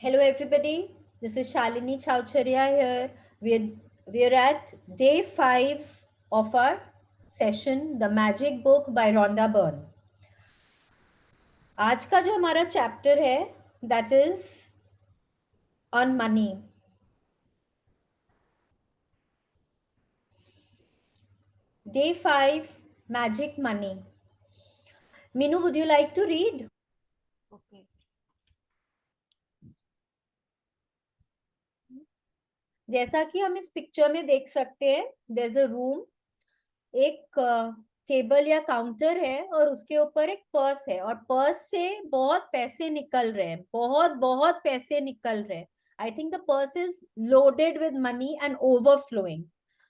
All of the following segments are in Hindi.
Hello everybody, this is Shalini Chowcharia here. We're at day 5 of our session, The Magic Book by Rhonda Byrne. आज का जो हमारा चैप्टर है that is on money. Day 5, Magic Money. Minu, would you like to read? Okay. जैसा कि हम इस पिक्चर में देख सकते हैं, there's a room, एक टेबल या काउंटर है और उसके ऊपर एक पर्स है और पर्स से बहुत पैसे निकल रहे हैं, बहुत बहुत पैसे निकल रहे हैं. I think the purse is loaded with money and overflowing.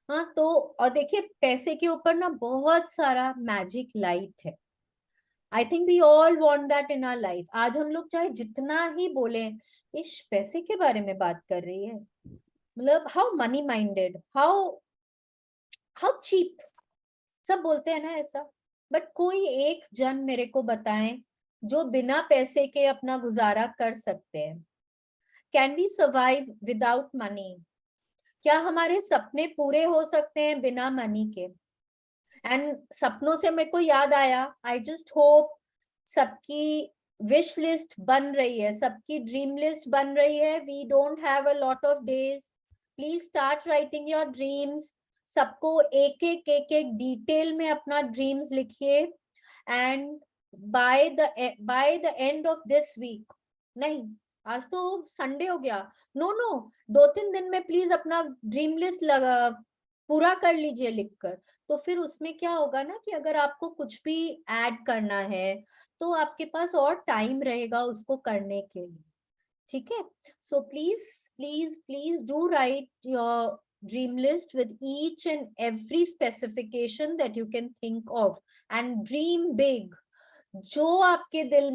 हाँ, तो और देखिए पैसे के ऊपर ना बहुत सारा मैजिक लाइट है. I think we all want that in our life. आज हम लोग चाहे जितना ही बोले इस पैसे के बारे में बात कर रही है, मतलब how money minded, how cheap, सब बोलते हैं ना ऐसा. बट कोई एक जन मेरे को बताएं जो बिना पैसे के अपना गुजारा कर सकते हैं. Can we survive without money? क्या हमारे सपने पूरे हो सकते हैं बिना मनी के? एंड सपनों से मेरे को याद आया, आई जस्ट होप सबकी विश लिस्ट बन रही है, सबकी ड्रीम लिस्ट बन रही है. We don't have a lot of days. Please start writing your dreams. सबको एक एक डिटेल में अपना ड्रीम्स लिखिए. And by the end of this week, नहीं आज तो संडे हो गया, नो 2-3 दिन में प्लीज अपना ड्रीम लिस्ट पूरा कर लीजिए लिखकर. तो फिर उसमें क्या होगा ना कि अगर आपको कुछ भी ऐड करना है तो आपके पास और टाइम रहेगा उसको करने के लिए. ठीक है? So please do right your dream list with each and every specification that you can think of and dream big. जो आपके दिल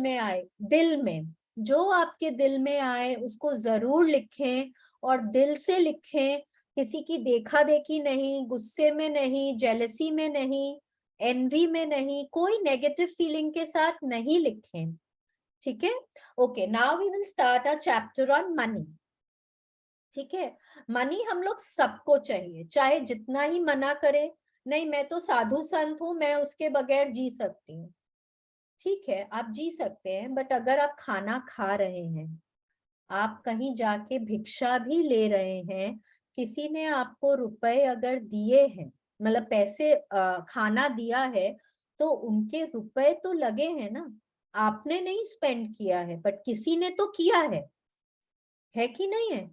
में जो आपके दिल में आए उसको जरूर लिखें और दिल से लिखें. किसी की देखा देखी नहीं, गुस्से में नहीं, जेलसी में नहीं, एनवी में नहीं, कोई नेगेटिव फीलिंग के साथ नहीं लिखें. ठीक है? Okay, now we will start a chapter on money. ठीक है? मनी हम लोग सबको चाहिए, चाहे जितना ही मना करे, नहीं मैं तो साधु संत हूं, मैं उसके बगैर जी सकती हूँ. ठीक है, आप जी सकते हैं, बट अगर आप खाना खा रहे हैं, आप कहीं जाके भिक्षा भी ले रहे हैं, किसी ने आपको रुपए अगर दिए हैं, मतलब पैसे खाना दिया है, तो उनके रुपए तो लगे हैं ना. आपने नहीं स्पेंड किया है बट किसी ने तो किया है कि नहीं है?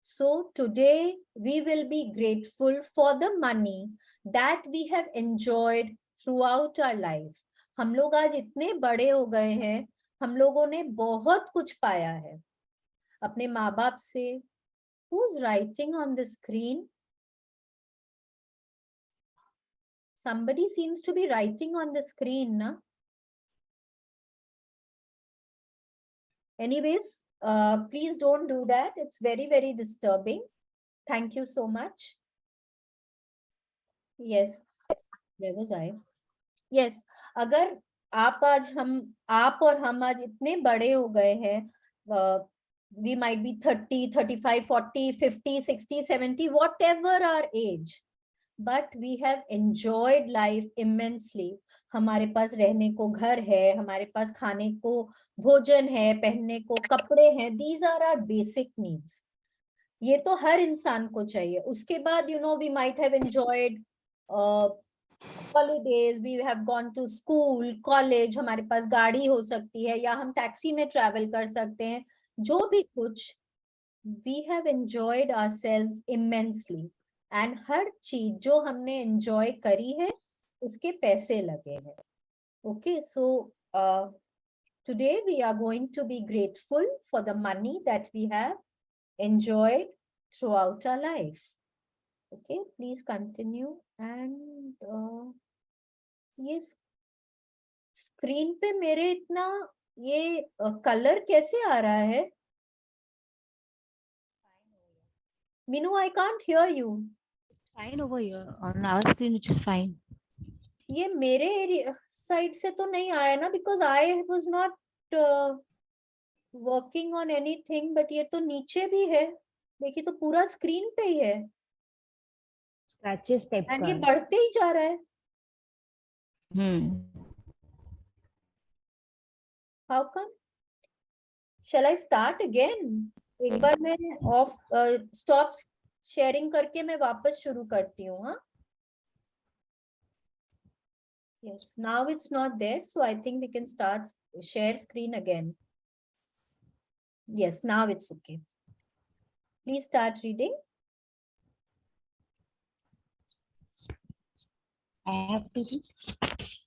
So today we will be grateful for the money that we have enjoyed throughout our life. हम लोग आज इतने बड़े हो गए हैं, हम लोगों ने बहुत कुछ पाया है अपने माँ बाप से. Who's writing on the screen? Somebody seems to be writing on the screen, na? Anyways, please don't do that. It's very, very disturbing. Thank you so much. Yes, where was I? Yes, अगर आप और हम आज इतने बड़े हो गए हैं, we might be 30, 35, 40, 50, 60, 70, whatever our age, but we have enjoyed life immensely. हमारे पास रहने को घर है, हमारे पास खाने को भोजन है, पहनने को कपड़े हैं. These are our basic needs. ये तो हर इंसान को चाहिए. उसके बाद we might have enjoyed holidays, we have gone to school, college, हमारे पास गाड़ी हो सकती है या हम टैक्सी में ट्रैवल कर सकते हैं. जो भी कुछ, we have enjoyed ourselves immensely. and हर चीज जो हमने एंजॉय करी है उसके पैसे लगे हैं. Okay, so today we are going to be grateful for the money that we have enjoyed throughout our life. Okay, please continue. And ये स्क्रीन पे मेरे इतना ये कलर कैसे आ रहा है? Minu, I can't hear you. Fine over here on our screen, which is fine. ये मेरे साइड से तो नहीं आया ना, because I was not working on anything, but ये तो नीचे भी है, देखिए तो पूरा स्क्रीन पे ही है स्क्रैचेस टाइप एंड का ये है। बढ़ते ही जा रहा है. How come? Shall I start again? एक बार मैं ऑफ स्टॉप शेयरिंग करके मैं वापस शुरू करती हूँ. हाँ, yes, now it's not there, so I think we can start share screen again. Yes, now it's okay. Please start reading. I have to read.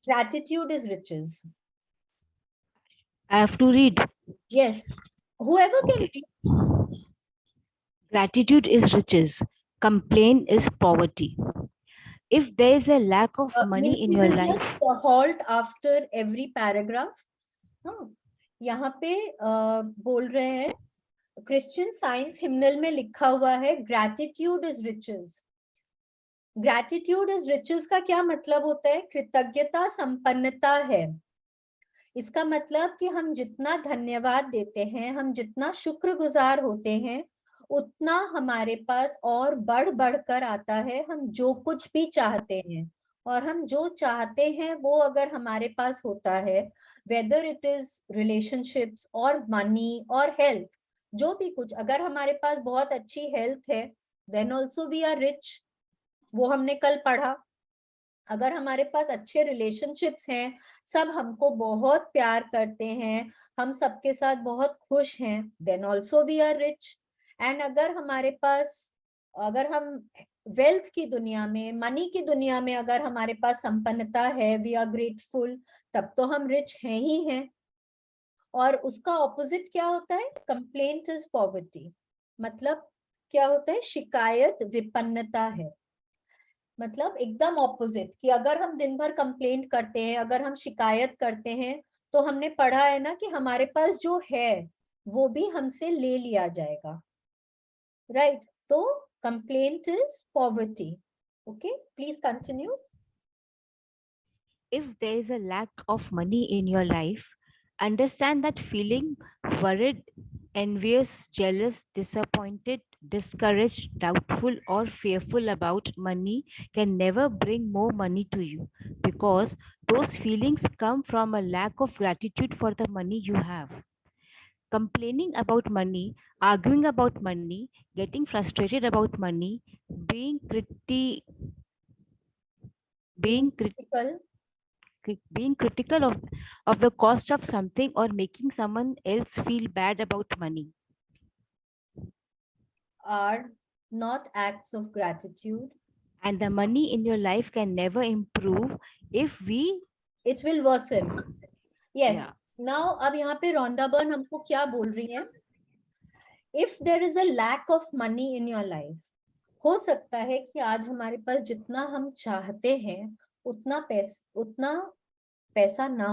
Gratitude is riches. I have to read. Yes, whoever can Okay. read. Gratitude is riches. Complaint is poverty. If there is a lack of money in Milky your will life, just halt after every paragraph. हाँ, यहाँ पे बोल रहे हैं, क्रिश्चियन साइंस हिम्नल में लिखा हुआ है gratitude is riches. Gratitude is riches का क्या मतलब होता है? कृतज्ञता संपन्नता है. इसका मतलब कि हम जितना धन्यवाद देते हैं, हम जितना शुक्रगुजार होते हैं, उतना हमारे पास और बढ़ बढ़कर आता है हम जो कुछ भी चाहते हैं. और हम जो चाहते हैं वो अगर हमारे पास होता है, वेदर इट इज रिलेशनशिप्स और मनी और हेल्थ, जो भी कुछ, अगर हमारे पास बहुत अच्छी हेल्थ है, then also we are rich. वो हमने कल पढ़ा. अगर हमारे पास अच्छे रिलेशनशिप्स हैं, सब हमको बहुत प्यार करते हैं, हम सबके साथ बहुत खुश हैं, then also we are rich. And अगर हमारे पास, अगर हम वेल्थ की दुनिया में, मनी की दुनिया में अगर हमारे पास संपन्नता है, वी आर ग्रेटफुल, तब तो हम रिच हैं ही हैं. और उसका ऑपोजिट क्या होता है? Complaint is poverty. मतलब क्या होता है? शिकायत विपन्नता है. मतलब एकदम ऑपोजिट, कि अगर हम दिन भर कंप्लेंट करते हैं, अगर हम शिकायत करते हैं, तो हमने पढ़ा है ना कि हमारे पास जो है वो भी हमसे ले लिया जाएगा. राइट? तो complaint is poverty. Okay, please continue. if there is a lack of money in your life, understand that feeling worried, envious, jealous, disappointed, discouraged, doubtful, or fearful about money can never bring more money to you, because those feelings come from a lack of gratitude for the money you have. Complaining about money, arguing about money, getting frustrated about money, being pretty Being being crit- critical being critical of the cost of something or making someone else feel bad about money. are not acts of gratitude. And the money in your life can never improve if we, It will worsen. yeah, Yes. Now, अब यहाँ पे रोंडा बर्न हमको क्या बोल रही है? If there is a lack of money in your life, हो सकता है कि आज हमारे पास जितना हम चाहते हैं उतना पैसा ना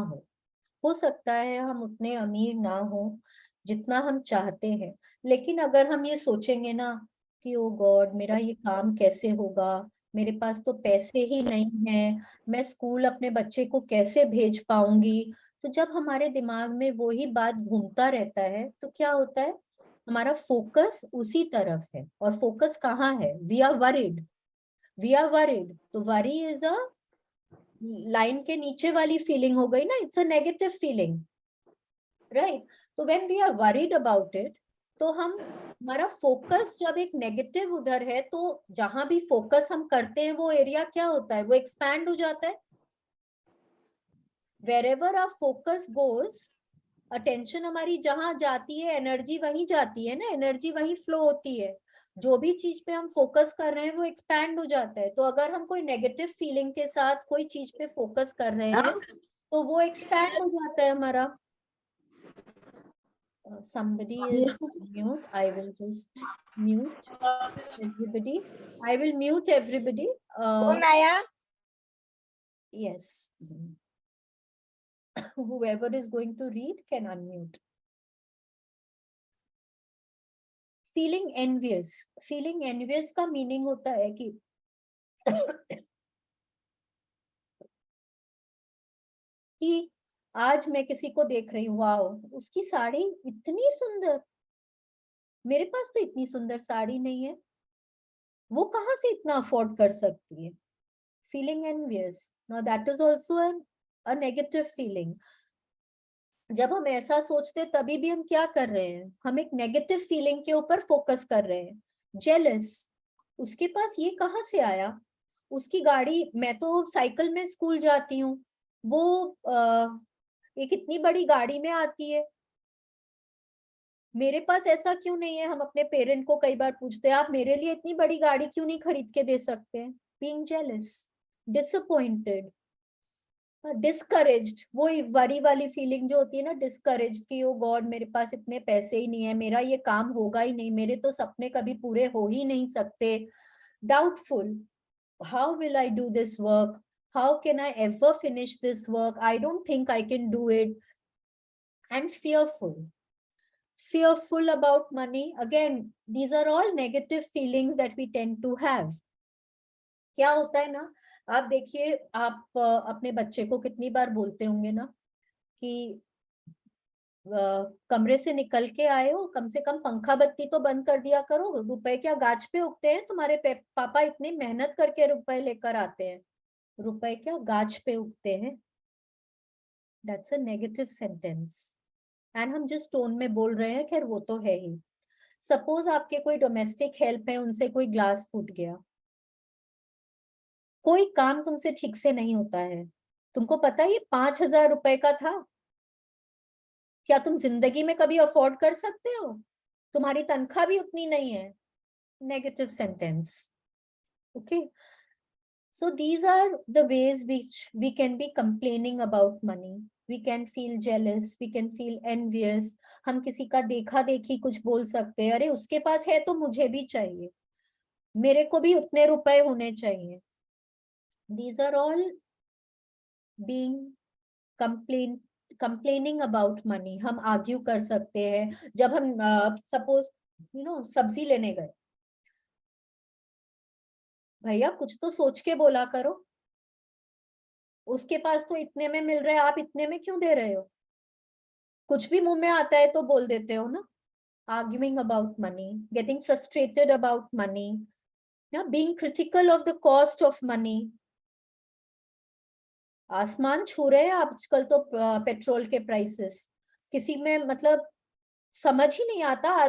हो सकता है हम उतने अमीर ना हो जितना हम चाहते हैं. लेकिन अगर हम ये सोचेंगे ना कि ओ गॉड, मेरा ये काम कैसे होगा, मेरे पास तो पैसे ही नहीं है, मैं स्कूल अपने बच्चे को कैसे भेज पाऊंगी, तो जब हमारे दिमाग में वो ही बात घूमता रहता है, तो क्या होता है? हमारा फोकस उसी तरफ है. और फोकस कहाँ है? We are worried. We are worried, तो वरी इज अ लाइन के नीचे वाली फीलिंग हो गई ना. It's a negative feeling, right? तो when we are worried about it, तो हम, हमारा फोकस जब एक नेगेटिव उधर है, तो जहां भी फोकस हम करते हैं वो एरिया क्या होता है? वो एक्सपैंड हो जाता है. Wherever our focus goes, attention हमारी जहां जाती है, एनर्जी वहीं जाती है ना, एनर्जी वहीं फ्लो होती है. जो भी चीज पे हम फोकस कर रहे हैं वो एक्सपैंड हो जाता है. तो अगर हम कोई नेगेटिव फीलिंग के साथ कोई चीज पे फोकस कर रहे हैं, तो वो एक्सपैंड हो जाता है हमारा. Somebody is mute. I will just mute everybody. I will mute everybody. Yes. Whoever is going to read can unmute. Feeling envious. Feeling envious का meaning होता है कि कि आज मैं किसी को देख रही हूँ, वाओ उसकी साड़ी इतनी सुंदर, मेरे पास तो इतनी सुंदर साड़ी नहीं है, वो कहाँ से इतना अफोर्ड कर सकती है। Feeling envious, now that is also a negative feeling. जब हम ऐसा सोचते तभी भी हम क्या कर रहे हैं, हम एक नेगेटिव फीलिंग के ऊपर फोकस कर रहे हैं। जेलस, उसके पास ये कहाँ से आया, उसकी गाड़ी, मैं तो साइकिल में स्कूल जाती हूँ, वो एक इतनी बड़ी गाड़ी में आती है, मेरे पास ऐसा क्यों नहीं है। हम अपने पेरेंट को कई बार पूछते हैं, आप मेरे लिए इतनी बड़ी गाड़ी क्यों नहीं खरीद के दे सकते हैं। बीइंग जेलस, डिसअपॉइंटेड, डिस्करेज्ड, वो वरी वाली फीलिंग जो होती है ना, डिस्करेज्ड कि ओ गॉड मेरे पास इतने पैसे ही नहीं है, मेरा ये काम होगा ही नहीं, मेरे तो सपने कभी पूरे हो ही नहीं सकते। Doubtful, how will I do this work, how can I ever finish this work, I don't think I can do it. And fearful about money, again these are all negative feelings that we tend to have. क्या होता है ना, आप देखिए, आप अपने बच्चे को कितनी बार बोलते होंगे ना कि कमरे से निकल के आए हो, कम से कम पंखा बत्ती तो बंद कर दिया करो, रुपए क्या गाछ पे उगते हैं, तुम्हारे पापा इतनी मेहनत करके रुपए लेकर आते हैं, रुपए क्या गाछ पे उगते हैं। That's a negative sentence, and हम जिस टोन में बोल रहे हैं, खैर वो तो है ही। सपोज आपके कोई डोमेस्टिक हेल्प है, उनसे कोई ग्लास फूट गया, कोई काम तुमसे ठीक से नहीं होता है, तुमको पता है ये 5,000 रुपए का था, क्या तुम जिंदगी में कभी अफोर्ड कर सकते हो, तुम्हारी तनख्वाह भी उतनी नहीं है। Negative sentence, okay. So these are the ways which we can be complaining about money. We can feel jealous, we can feel envious. हम किसी का देखा देखी कुछ बोल सकते हैं, अरे उसके पास है तो मुझे भी चाहिए, मेरे को भी उतने रुपए होने चाहिए। These are all being complaining about money. हम आर्ग्यू कर सकते हैं, जब हम सपोज सब्जी लेने गए, भैया कुछ तो सोच के बोला करो, उसके पास तो इतने में मिल रहा है, आप इतने में क्यों दे रहे हो। कुछ भी मुंह में आता है तो बोल देते हो ना। arguing about money, getting frustrated about money, being critical of the cost of money. आसमान छू रहे हैं आजकल तो पेट्रोल के प्राइसेस, किसी में मतलब समझ ही नहीं आता,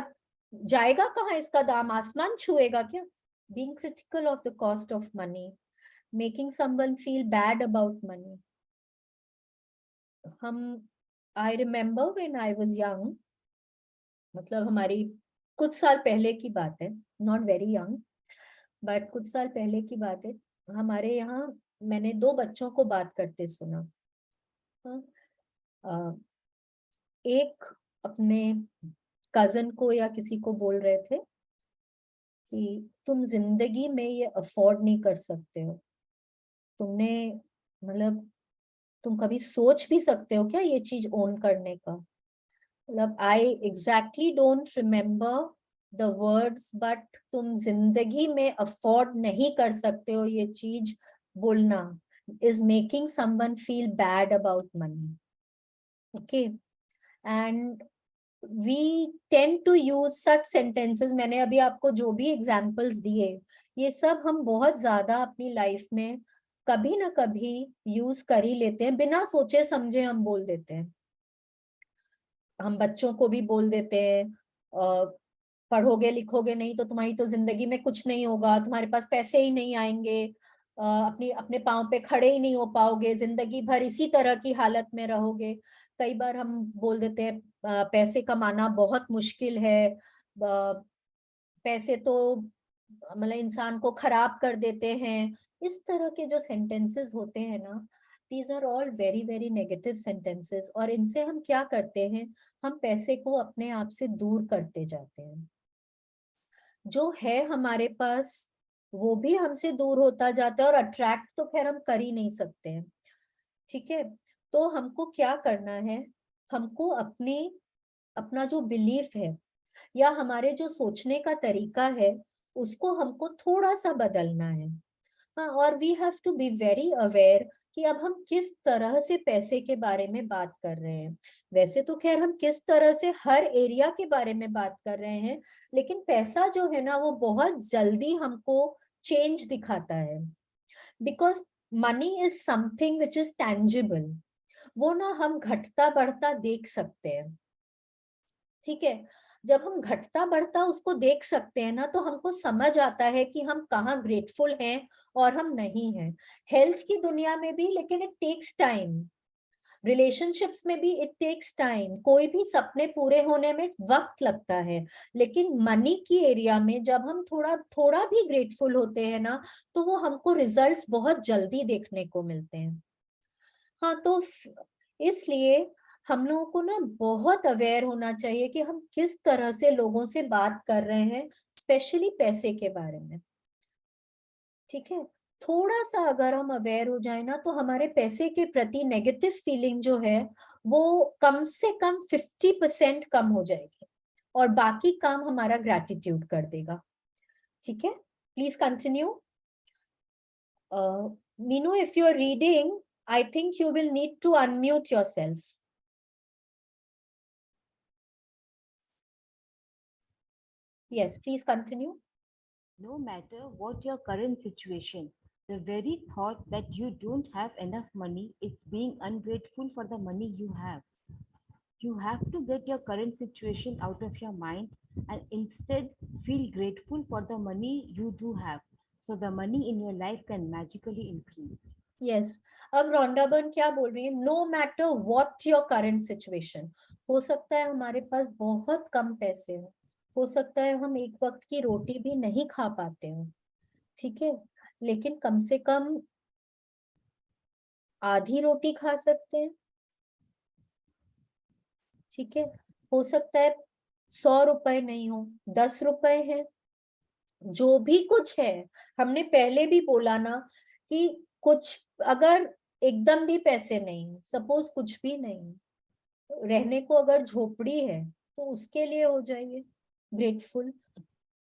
जाएगा कहाँ इसका दाम, आसमान छुएगा क्या। being critical of the cost of money, making someone feel bad about money. हम I remember when I was young, मतलब हमारी कुछ साल पहले की बात है, नॉट वेरी यंग बट कुछ साल पहले की बात है, हमारे यहाँ मैंने दो बच्चों को बात करते सुना। हाँ, एक अपने कजन को या किसी को बोल रहे थे कि तुम जिंदगी में ये अफोर्ड नहीं कर सकते हो, तुमने मतलब तुम कभी सोच भी सकते हो क्या ये चीज ओन करने का। मतलब आई exactly don't remember the words, but तुम जिंदगी में अफोर्ड नहीं कर सकते हो ये चीज बोलना is making someone feel bad about money, okay. And we tend to use such sentences, मैंने अभी आपको जो भी एग्जांपल्स दिए, ये सब हम बहुत ज्यादा अपनी लाइफ में कभी ना कभी यूज कर ही लेते हैं, बिना सोचे समझे हम बोल देते हैं। हम बच्चों को भी बोल देते हैं, पढ़ोगे लिखोगे नहीं तो तुम्हारी तो जिंदगी में कुछ नहीं होगा, तुम्हारे पास पैसे ही नहीं आएंगे, अपनी अपने पाँव पे खड़े ही नहीं हो पाओगे, जिंदगी भर इसी तरह की हालत में रहोगे। कई बार हम बोल देते हैं पैसे कमाना बहुत मुश्किल है, पैसे तो मतलब इंसान को खराब कर देते हैं। इस तरह के जो सेंटेंसेस होते हैं ना, these are all very very negative sentences, और इनसे हम क्या करते हैं, हम पैसे को अपने आप से दूर करते जाते हैं। जो है हमारे पास वो भी हमसे दूर होता जाता है, और अट्रैक्ट तो खैर हम कर ही नहीं सकते हैं, ठीक है। तो हमको क्या करना है, हमको अपना जो बिलीफ है या हमारे जो सोचने का तरीका है उसको हमको थोड़ा सा बदलना है। हाँ, और we have to be very aware कि अब हम किस तरह से पैसे के बारे में बात कर रहे हैं। वैसे तो खैर हम किस तरह से हर एरिया के बारे में बात कर रहे हैं, लेकिन पैसा जो है ना वो बहुत जल्दी हमको चेंज दिखाता है, because money is something which is tangible. वो ना हम घटता बढ़ता देख सकते हैं। ठीक है, जब हम घटता बढ़ता उसको देख सकते हैं ना, तो हमको समझ आता है कि हम कहाँ ग्रेटफुल हैं और हम नहीं हैं। हेल्थ की दुनिया में भी, लेकिन इट टेक्स टाइम। रिलेशनशिप्स में भी इट टेक्स टाइम। कोई भी सपने पूरे होने में वक्त लगता है, लेकिन मनी की एरिया में जब हम थोड़ा थोड़ा भी ग्रेटफुल होते हैं ना, तो वो हमको रिजल्ट्स बहुत जल्दी देखने को मिलते हैं। हाँ, तो इसलिए हम लोगों को ना बहुत अवेयर होना चाहिए कि हम किस तरह से लोगों से बात कर रहे हैं, स्पेशली पैसे के बारे में। ठीक है, थोड़ा सा अगर हम अवेयर हो जाए ना, तो हमारे पैसे के प्रति नेगेटिव फीलिंग जो है वो कम से कम 50% कम हो जाएगी, और बाकी काम हमारा ग्रैटिट्यूड कर देगा। ठीक है, please continue. Meenu, if you are reading, I think you will need to unmute yourself. Yes, please continue. No matter what your current situation, the very thought that you don't have enough money is being ungrateful for the money you have. You have to get your current situation out of your mind and instead feel grateful for the money you do have, so the money in your life can magically increase. Yes. अब रोंडा बर्न क्या बोल रही है? No matter what your current situation. हो सकता है हमारे पास बहुत कम पैसे हो सकता है हम एक वक्त की रोटी भी नहीं खा पाते हो, ठीक है, लेकिन कम से कम आधी रोटी खा सकते हैं। ठीक है, हो सकता है 100 रुपए नहीं हो, 10 रुपए है, जो भी कुछ है। हमने पहले भी बोला ना कि कुछ अगर एकदम भी पैसे नहीं, सपोज कुछ भी नहीं, रहने को अगर झोपड़ी है, तो उसके लिए हो जाइए ग्रेटफुल।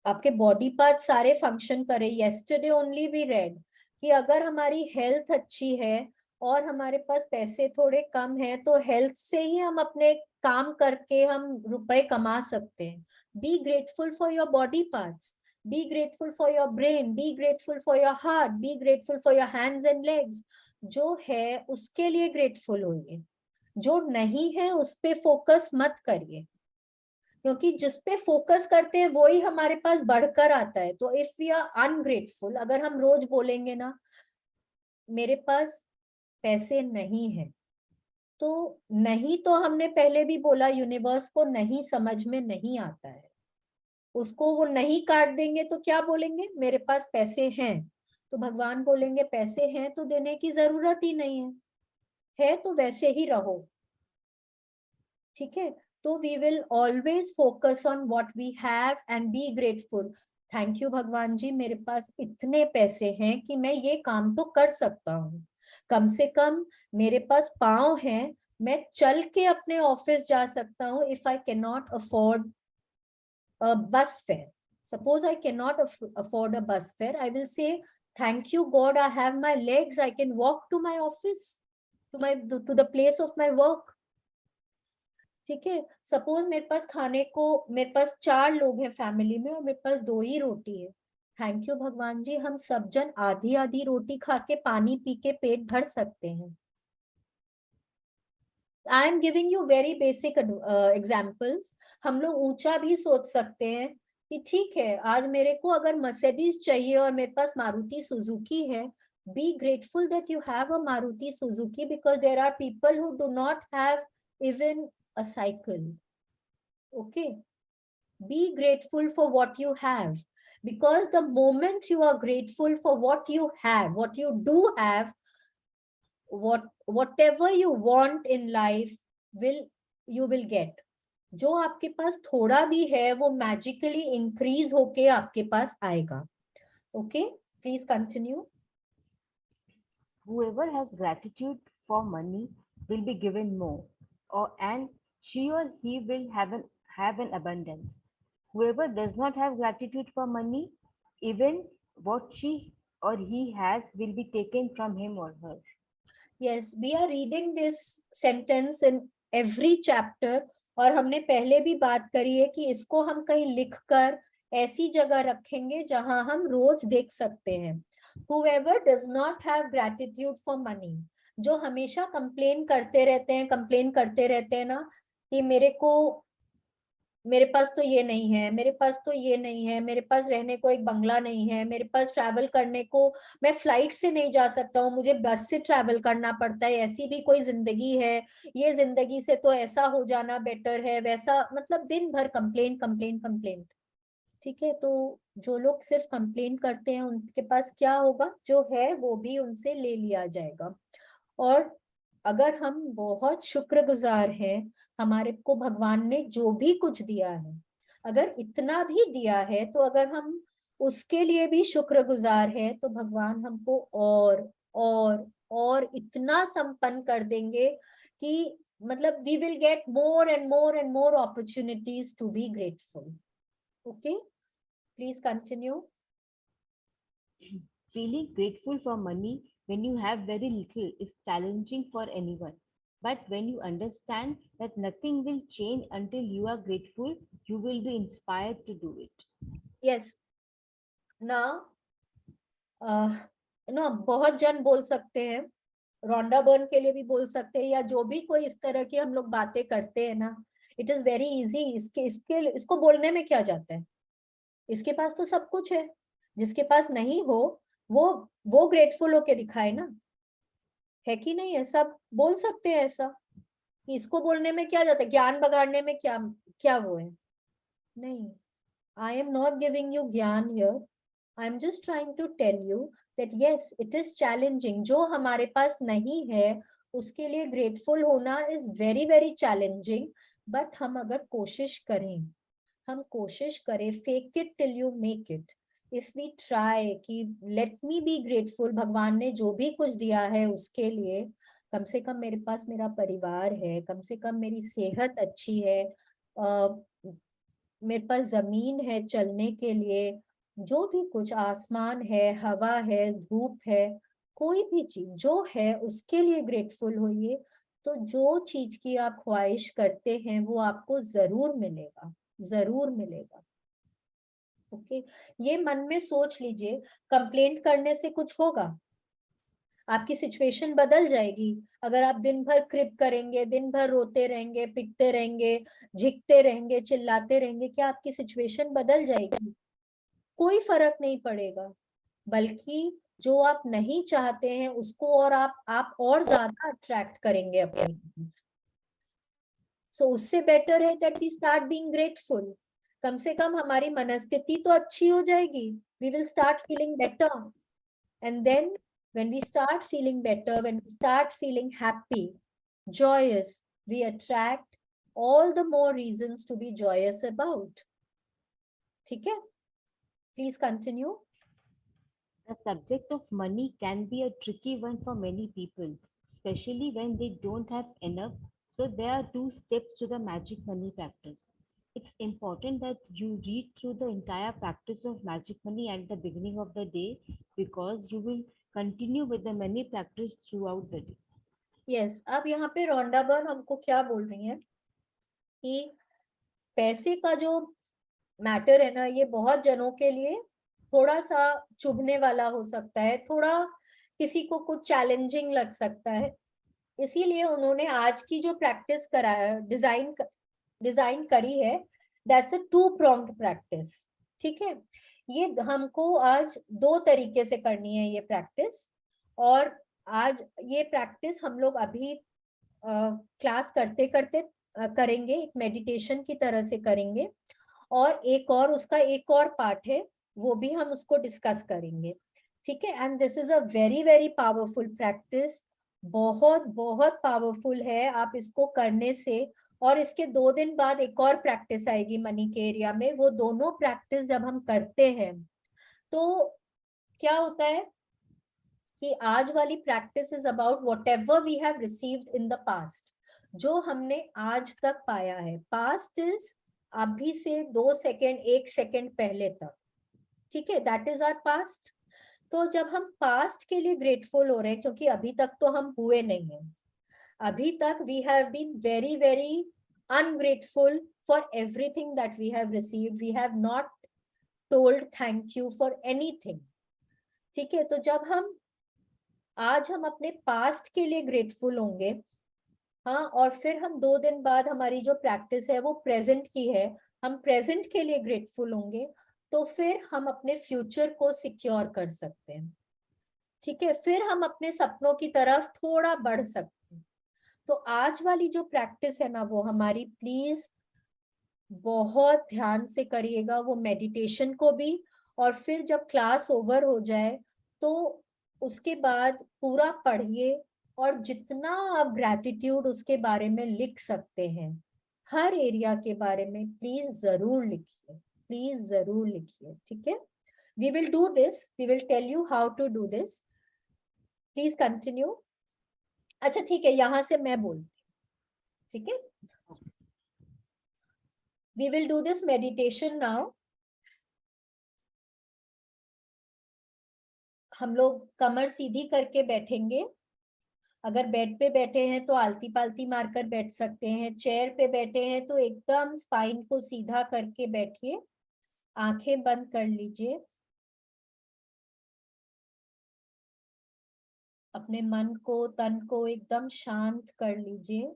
आपके बॉडी पार्ट सारे फंक्शन करे। येस्टरडे ओनली वी रेड कि अगर हमारी हेल्थ अच्छी है और हमारे पास पैसे थोड़े कम है, तो हेल्थ से ही हम अपने काम करके हम रुपए कमा सकते हैं। Be grateful for your body parts, be grateful for your brain, be grateful for your heart, be grateful for your hands and legs. जो है उसके लिए ग्रेटफुल होइए, जो नहीं है उस पे फोकस मत करिए, क्योंकि जिस पे फोकस करते हैं वो ही हमारे पास बढ़कर आता है। तो इफ वी आर अनग्रेटफुल, अगर हम रोज बोलेंगे ना मेरे पास पैसे नहीं है, तो नहीं, तो हमने पहले भी बोला यूनिवर्स को नहीं समझ में नहीं आता है। उसको वो नहीं काट देंगे तो क्या बोलेंगे? मेरे पास पैसे हैं। तो भगवान बोलेंगे पैसे हैं तो देने की जरूरत ही नहीं है तो वैसे ही रहो। ठीक है, तो we will always focus on what we have and be grateful. Thank you भगवान जी, मेरे पास इतने पैसे हैं कि मैं ये काम तो कर सकता हूँ। कम से कम मेरे पास पाँव हैं, मैं चल के अपने ऑफिस जा सकता हूँ। If I can not afford a bus fare, suppose I cannot afford a bus fare, I will say thank you God, I have my legs, I can walk to my office, to the place of my work। ठीक है, सपोज मेरे पास खाने को, मेरे पास 4 लोग हैं फैमिली में और मेरे पास 2 ही रोटी है। थैंक यू भगवान जी, हम सब जन आधी आधी रोटी खा के पानी पी के पेट भर सकते हैं। I am giving you very basic examples. हम लोग ऊंचा भी सोच सकते हैं कि ठीक है, आज मेरे को अगर मर्सिडीज चाहिए और मेरे पास मारुति सुजुकी है, be grateful that you have a Maruti Suzuki, because there are people who do not have even a cycle। Okay, be grateful for what you have, because the moment you are grateful for what you have, what you do have, whatever you want in life will you will get। जो आपके पास थोड़ा भी है वो मैजिकली इंक्रीज होके आपके पास आएगा। Okay, please continue. Whoever has gratitude for money will be given more, and she or he will have an abundance. Whoever does not have gratitude for money, even what she or he has will be taken from him or her. Yes, we are reading this sentence in every chapter, और हमने पहले भी बात करी है कि इसको हम कहीं लिखकर ऐसी जगह रखेंगे जहां हम रोज देख सकते हैं. Whoever does not have gratitude for money, जो हमेशा कंप्लेन करते रहते हैं ना, कि मेरे पास तो ये नहीं है, मेरे पास तो ये नहीं है, मेरे पास रहने को एक बंगला नहीं है, मेरे पास ट्रैवल करने को, मैं फ्लाइट से नहीं जा सकता हूँ, मुझे बस से ट्रैवल करना पड़ता है, ऐसी भी कोई जिंदगी है, ये जिंदगी से तो ऐसा हो जाना बेटर है, वैसा, मतलब दिन भर कंप्लेन कंप्लेन कंप्लेन. ठीक है, तो जो लोग सिर्फ कंप्लेन करते हैं उनके पास क्या होगा, जो है वो भी उनसे ले लिया जाएगा. और अगर हम बहुत शुक्रगुजार हैं, हमारे को भगवान ने जो भी कुछ दिया है, अगर इतना भी दिया है, तो अगर हम उसके लिए भी शुक्रगुजार हैं, तो भगवान हमको और इतना संपन्न कर देंगे कि मतलब we will get more and more opportunities to be grateful. Okay, please continue. Feeling grateful for money when you have very little is challenging for anyone. But when you understand that nothing will change until you are grateful, you will be inspired to do it. Yes, ना ना बहुत जन बोल सकते हैं, रोंडा बर्न के लिए भी बोल सकते हैं, या जो भी कोई इस तरह की हम लोग बातें करते हैं ना, इट इज वेरी इजी. इसको बोलने में क्या जाता है, इसके पास तो सब कुछ है. जिसके पास नहीं हो, वो ग्रेटफुल होके दिखाए ना, है कि नहीं? ऐसा बोल सकते हैं ऐसा, कि इसको बोलने में क्या जाता है, ज्ञान बगाड़ने में क्या क्या वो है. नहीं, I am not giving you ज्ञान here. I am just trying to tell you that yes, it is challenging. जो हमारे पास नहीं है उसके लिए ग्रेटफुल होना is very very challenging. But हम अगर कोशिश करें, fake it till you make it. If we try कि लेट मी बी ग्रेटफुल, भगवान ने जो भी कुछ दिया है उसके लिए, कम से कम मेरे पास मेरा परिवार है, कम से कम मेरी सेहत अच्छी है, मेरे पास जमीन है चलने के लिए, जो भी कुछ, आसमान है, हवा है, धूप है, कोई भी चीज जो है उसके लिए ग्रेटफुल होइए. तो जो चीज की आप ख्वाहिश करते हैं वो आपको जरूर मिलेगा, जरूर मिलेगा. ओके, ये मन में सोच लीजिए. कंप्लेंट करने से कुछ होगा? आपकी सिचुएशन बदल जाएगी. अगर आप दिन भर क्रिप करेंगे, दिन भर रोते रहेंगे, पिटते रहेंगे, झिकते रहेंगे, चिल्लाते रहेंगे, क्या आपकी सिचुएशन बदल जाएगी? कोई फर्क नहीं पड़ेगा. बल्कि जो आप नहीं चाहते हैं उसको और आप और ज्यादा अट्रैक्ट करेंगे अपनी तरफ. सो उससे बेटर है that we start being grateful. कम से कम हमारी मनस्थिति तो अच्छी हो जाएगी. We will start feeling better. And then when we start feeling better, when we start feeling happy, joyous, we attract all the more reasons to be joyous about. ठीक है? Please continue. The subject of money can be a tricky one for many people, especially when they don't have enough. So, there are two steps to the magic money practice. It's important that you read through the entire practice of magic money at the beginning of the day because you will continue with the money practice throughout the day. Yes, अब यहाँ पे रोंडा बर्न हमको क्या बोल रही है कि पैसे का जो मैटर है ना, ये बहुत जनों के लिए थोड़ा सा चुभने वाला हो सकता है, थोड़ा किसी को कुछ चैलेंजिंग लग सकता है. इसीलिए उन्होंने आज की जो प्रैक्टिस कराया, डिजाइन करी है, that's a two pronged practice. ठीक है, ये हमको आज दो तरीके से करनी है ये प्रैक्टिस. और आज ये प्रैक्टिस हम लोग अभी क्लास करते करते करेंगे, एक मेडिटेशन की तरह से करेंगे. और उसका एक और पार्ट है, वो भी हम उसको डिस्कस करेंगे. ठीक है, and this is a very very powerful practice. बहुत बहुत पावरफुल है. आप इसको करने से, और इसके 2 दिन बाद एक और प्रैक्टिस आएगी मनी के एरिया में. वो दोनों प्रैक्टिस जब हम करते हैं तो क्या होता है कि आज वाली practice is about whatever we have received in the past. जो हमने आज तक पाया है, पास्ट इज अभी से 2 सेकेंड 1 सेकेंड पहले तक. ठीक है, दैट इज आवर पास्ट. तो जब हम पास्ट के लिए ग्रेटफुल हो रहे हैं, क्योंकि अभी तक तो हम हुए नहीं हैं, अभी तक we have been very very ungrateful for everything that we have received. We have not told thank you for anything. ठीक है, तो जब आज हम अपने पास्ट के लिए ग्रेटफुल होंगे, हाँ, और फिर हम 2 दिन बाद हमारी जो प्रैक्टिस है वो प्रेजेंट की है, हम प्रेजेंट के लिए ग्रेटफुल होंगे, तो फिर हम अपने फ्यूचर को सिक्योर कर सकते हैं। ठीक है, फिर हम अपने सपनों की तरफ थोड़ा बढ़ सकते हैं। तो आज वाली जो प्रैक्टिस है ना, वो हमारी प्लीज बहुत ध्यान से करिएगा, वो मेडिटेशन को भी, और फिर जब क्लास ओवर हो जाए तो उसके बाद पूरा पढ़िए, और जितना आप ग्रैटिट्यूड उसके बारे में लिख सकते हैं, हर एरिया के बारे में प्लीज जरूर लिखिए, प्लीज जरूर लिखिए। ठीक है, we will do this, we will tell you how to do this, please continue. अच्छा ठीक है, यहां से मैं बोलती हूँ, ठीक है। We will do this meditation now. हम लोग कमर सीधी करके बैठेंगे। अगर बेड पे बैठे हैं तो आलती पालती मारकर बैठ सकते हैं, चेयर पे बैठे हैं तो एकदम स्पाइन को सीधा करके बैठिए, आंखें बंद कर लीजिए, अपने मन को, तन को एकदम शांत कर लीजिए,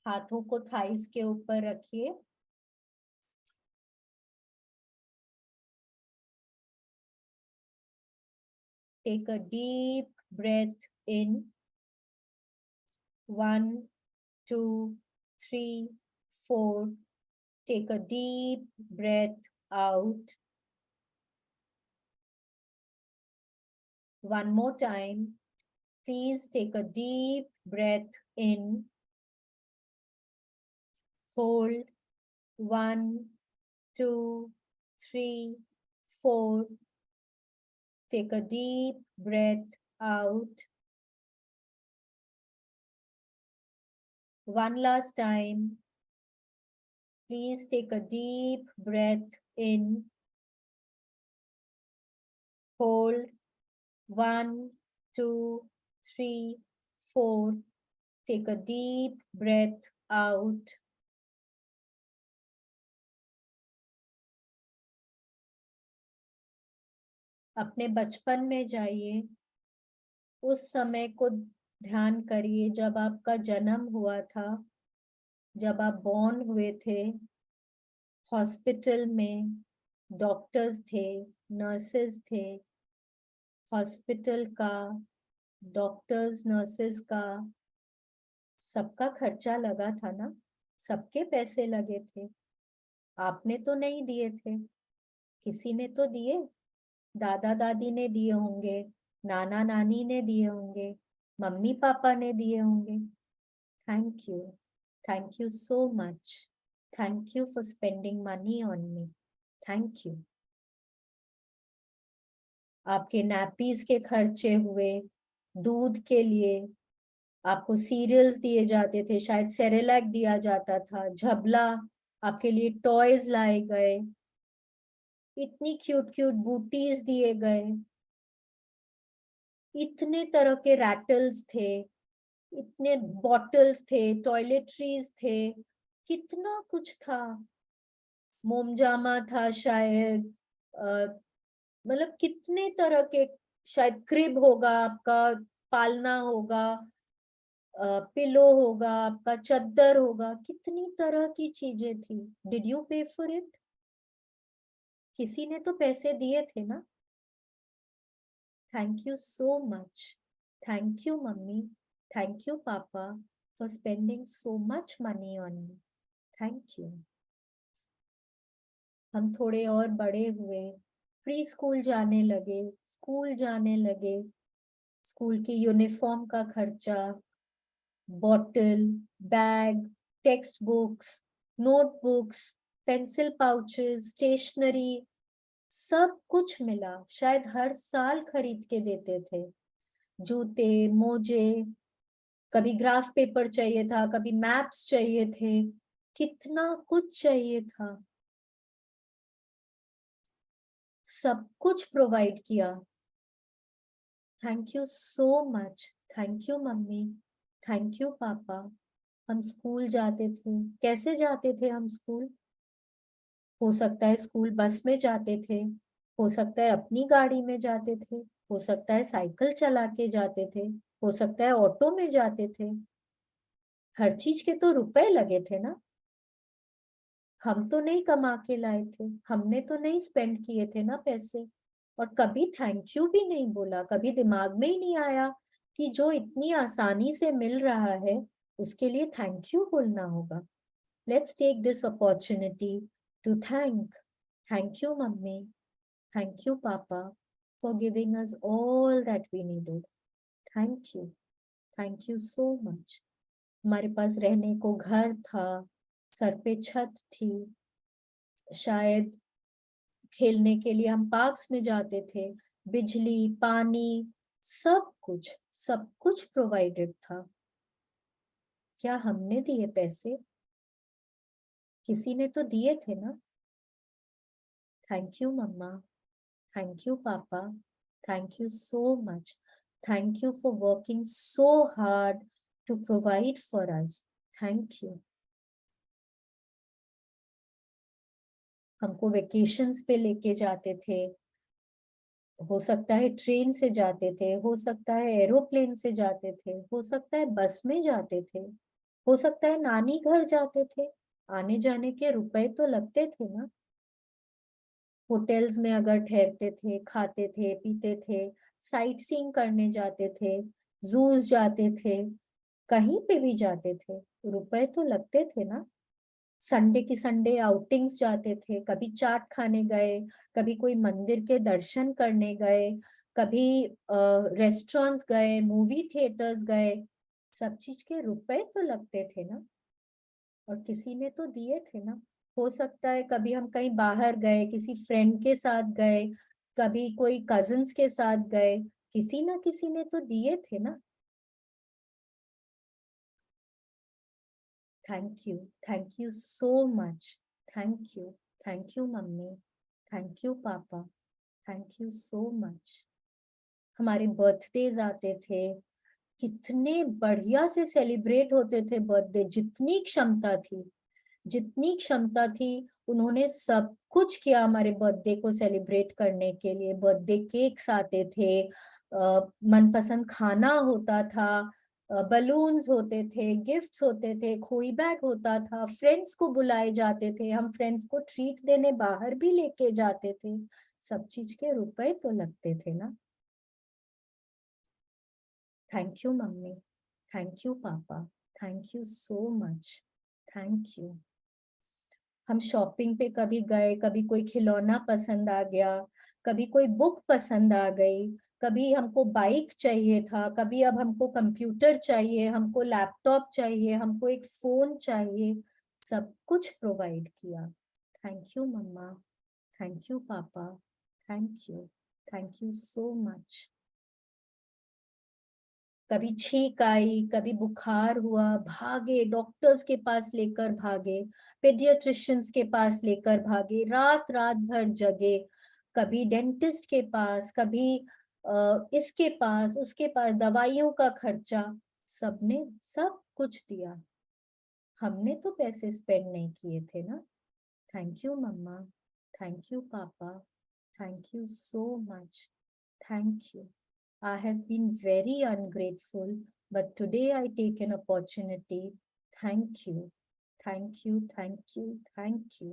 हाथों को थाइस के ऊपर रखिए, take a deep breath in, 1 2 3 4, take a deep breath out, one more time, please take a deep breath in, hold, 1 2 3 4, take a deep breath out, one last time, please take a deep breath in, hold, 1 2 3 4, take a deep breath out, अपने बचपन में जाइए, उस समय को ध्यान करिए जब आपका जन्म हुआ था, जब आप बॉर्न हुए थे। हॉस्पिटल में डॉक्टर्स थे, नर्सेस थे, हॉस्पिटल का, डॉक्टर्स नर्सेस का सबका खर्चा लगा था ना, सबके पैसे लगे थे, आपने तो नहीं दिए थे, किसी ने तो दिए, दादा दादी ने दिए होंगे, नाना नानी ने दिए होंगे, मम्मी पापा ने दिए होंगे। Thank you, thank you so much, thank you for spending money on me, thank you. आपके नैपीज के खर्चे हुए, दूध के लिए आपको सीरियल्स दिए जाते थे, शायद सेरेलैक दिया जाता था, झबला, आपके लिए टॉयज लाए गए, इतनी क्यूट क्यूट बूटीज दिए गए, इतने तरह के रैटल्स थे, इतने बॉटल्स थे, टॉयलेटरीज थे, कितना कुछ था, मोमजामा था शायद, मतलब कितने तरह के, शायद क्रिब होगा आपका, पालना होगा, पिलो होगा आपका, चद्दर होगा, कितनी तरह की चीजें थी। Did you pay for it? किसी ने तो पैसे दिए थे ना। Thank you so much, thank you mummy, thank you papa for spending so much money on me, thank you. हम थोड़े और बड़े हुए, प्री स्कूल जाने लगे, स्कूल जाने लगे, स्कूल की यूनिफॉर्म का खर्चा, bottle, bag, text books, notebooks, pencil pouches, stationery, सब कुछ मिला, शायद हर साल खरीद के देते थे, जूते, मोजे, कभी ग्राफ पेपर चाहिए था, कभी मैप्स चाहिए थे, कितना कुछ चाहिए था। सब कुछ प्रोवाइड किया। Thank you so much. Thank you mummy, thank you पापा। हम स्कूल जाते थे, कैसे जाते थे हम स्कूल? हो सकता है स्कूल बस में जाते थे, हो सकता है अपनी गाड़ी में जाते थे, हो सकता है साइकिल चला के जाते थे, हो सकता है ऑटो में जाते थे। हर चीज के तो रुपए लगे थे ना। हम तो नहीं कमा के लाए थे, हमने तो नहीं स्पेंड किए थे ना पैसे। और कभी थैंक यू भी नहीं बोला, कभी दिमाग में ही नहीं आया कि जो इतनी आसानी से मिल रहा है उसके लिए थैंक यू बोलना होगा। Let's take this opportunity to thank you mummy, thank you papa for giving us all that we needed. Thank you so much. हमारे पास रहने को घर था, सर पे छत थी, शायद खेलने के लिए हम पार्क्स में जाते थे, बिजली पानी सब कुछ प्रोवाइडेड था। क्या हमने दिए पैसे? किसी ने तो दिए थे ना। Thank you mamma, thank you पापा, thank you so much. Thank you for working so hard to provide for us. Thank you. हमको वेकेशंस पे लेके जाते थे, हो सकता है ट्रेन से जाते थे, हो सकता है एरोप्लेन से जाते थे, हो सकता है बस में जाते थे, हो सकता है नानी घर जाते थे। आने जाने के रुपए तो लगते थे ना। होटल्स में अगर ठहरते थे, खाते थे, पीते थे, साइट सीइंग करने जाते थे, जूस जाते थे, कहीं पे भी जाते थे, रुपए तो लगते थे ना। संडे की संडे आउटिंग्स जाते थे, कभी चाट खाने गए, कभी कोई मंदिर के दर्शन करने गए, कभी रेस्टोरेंट्स गए, मूवी थिएटर्स गए। सब चीज के रुपए तो लगते थे ना, और किसी ने तो दिए थे ना। हो सकता है कभी हम कहीं बाहर गए, किसी फ्रेंड के साथ गए, कभी कोई कजिन्स के साथ गए, किसी ना किसी ने तो दिए थे ना। Thank you, thank you so much. Thank you, thank you mummy, thank you पापा, थैंक यू सो मच। हमारे बर्थडेज आते थे, कितने बढ़िया से सेलिब्रेट होते थे बर्थडे। जितनी क्षमता थी उन्होंने सब कुछ किया हमारे बर्थडे को सेलिब्रेट करने के लिए। बर्थडे केक्स आते थे, मनपसंद खाना होता था, बलून्स होते थे, गिफ्ट्स होते थे, खोई बैग होता था, फ्रेंड्स को बुलाए जाते थे, हम फ्रेंड्स को ट्रीट देने बाहर भी लेके जाते थे। सब चीज के रुपए तो लगते थे ना। Thank you mummy, thank you पापा, thank you so much. Thank you. हम शॉपिंग पे कभी गए, कभी कोई खिलौना पसंद आ गया, कभी कोई बुक पसंद आ गई, कभी हमको बाइक चाहिए था, कभी अब हमको कंप्यूटर चाहिए, हमको लैपटॉप चाहिए, हमको एक फोन चाहिए। सब कुछ प्रोवाइड किया। Thank you mamma, thank you पापा, थैंक यू सो मच। कभी छींक आई, कभी बुखार हुआ, भागे डॉक्टर्स के पास लेकर भागे, पेडियाट्रिशियंस के पास लेकर भागे, रात रात भर जगे, कभी डेंटिस्ट के पास, कभी इसके पास उसके पास, दवाइयों का खर्चा। सबने सब कुछ दिया, हमने तो पैसे स्पेंड नहीं किए थे ना। Thank you mamma, thank you पापा, thank you so much. Thank you. I have been very ungrateful, but today I take an opportunity. Thank you, thank you, thank you, thank you.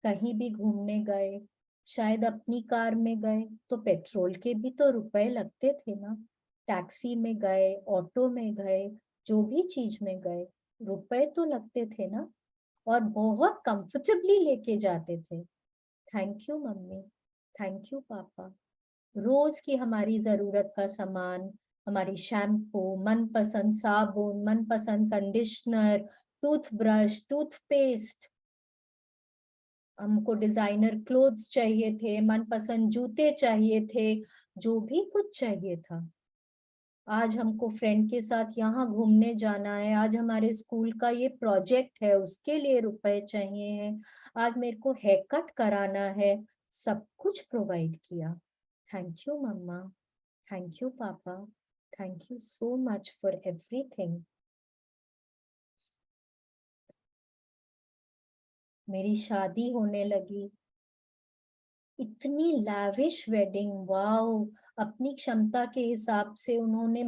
कहीं भी घूमने गए, शायद अपनी कार में गए, तो पेट्रोल के भी तो रुपए लगते थे ना। टैक्सी में गए, ऑटो में गए, जो भी चीज में गए, रुपए तो लगते थे ना। और बहुत कंफर्टेबली लेके जाते थे। Thank you mummy, thank you पापा। रोज की हमारी जरूरत का सामान, हमारी शैम्पू, मनपसंद साबुन, मनपसंद कंडीशनर, टूथब्रश, टूथपेस्ट, हमको डिजाइनर क्लोथ्स चाहिए थे, मनपसंद जूते चाहिए थे, जो भी कुछ चाहिए था आज हमको फ्रेंड के साथ यहाँ घूमने जाना है, आज हमारे स्कूल का ये प्रोजेक्ट है उसके लिए रुपए चाहिए हैं, आज मेरे को हेयर कट कराना है, सब कुछ प्रोवाइड किया। Thank you mamma, thank you पापा, thank you so much for everything. मेरी शादी होने लगी, इतनी लैविश वेडिंग, वाओ। अपनी क्षमता के हिसाब से उन्होंने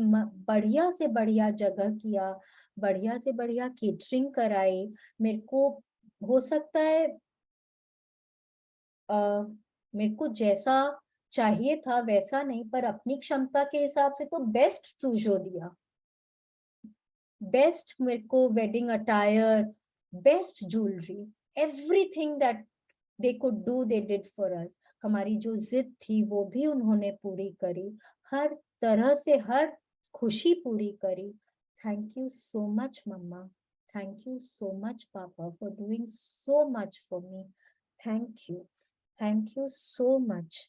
बढ़िया से बढ़िया जगह किया, बढ़िया से बढ़िया केटरिंग कराई। मेरे को हो सकता है मेरे को जैसा चाहिए था वैसा नहीं, पर अपनी क्षमता के हिसाब से तो बेस्ट चूजो दिया। बेस्ट मेरे को wedding attire, best jewellery, everything that they could do they did for us। हमारी जो जिद थी वो भी उन्होंने पूरी करी, हर तरह से हर खुशी पूरी करी। Thank you so much mumma, thank you so much papa for doing so much for me. Thank you so much.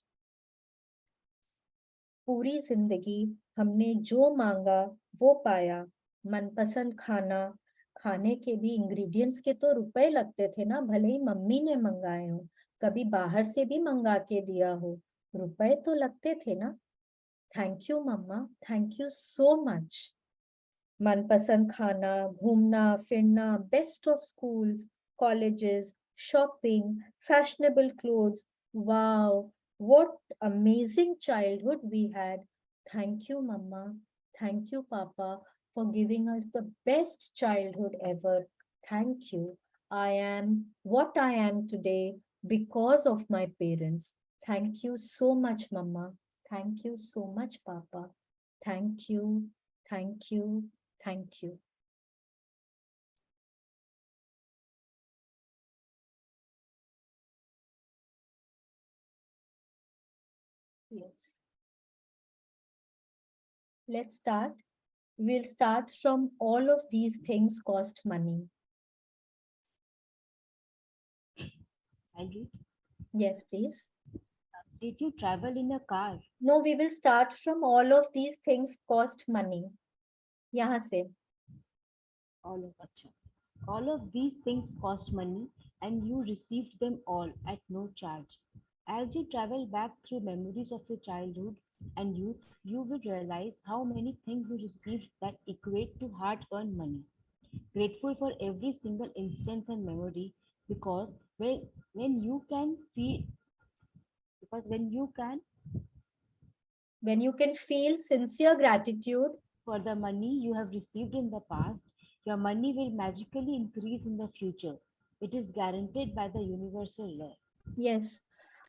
पूरी जिंदगी हमने जो मांगा वो पाया। मनपसंद खाना, खाने के भी इंग्रेडिएंट्स के तो रुपए लगते थे ना, भले ही मम्मी ने मंगाए हो, कभी बाहर से भी मंगा के दिया हो, रुपए तो लगते थे ना। Thank you mamma, thank you so much. मनपसंद खाना, घूमना फिरना, best of schools, colleges, shopping, fashionable clothes, wow, what amazing childhood we had। Thank you mama, thank you papa for giving us the best childhood ever। Thank you, I am what I am today because of my parents। Thank you so much mama, thank you so much papa, thank you, thank you, thank you। Yes, let's start। We'll start from all of these things cost money। Angie, Yes, please। did you travel in a car? No, we will start from all of these things cost money। यहाँ से। All of these things cost money, and you received them all at no charge. As you travel back through memories of your childhood and youth, you will realize how many things you received that equate to hard earned money. Grateful for every single instance and memory, because when you can feel because When you can feel sincere gratitude, for the money you have received in the past, your money will magically increase in the future. It is guaranteed by the universal law. yes,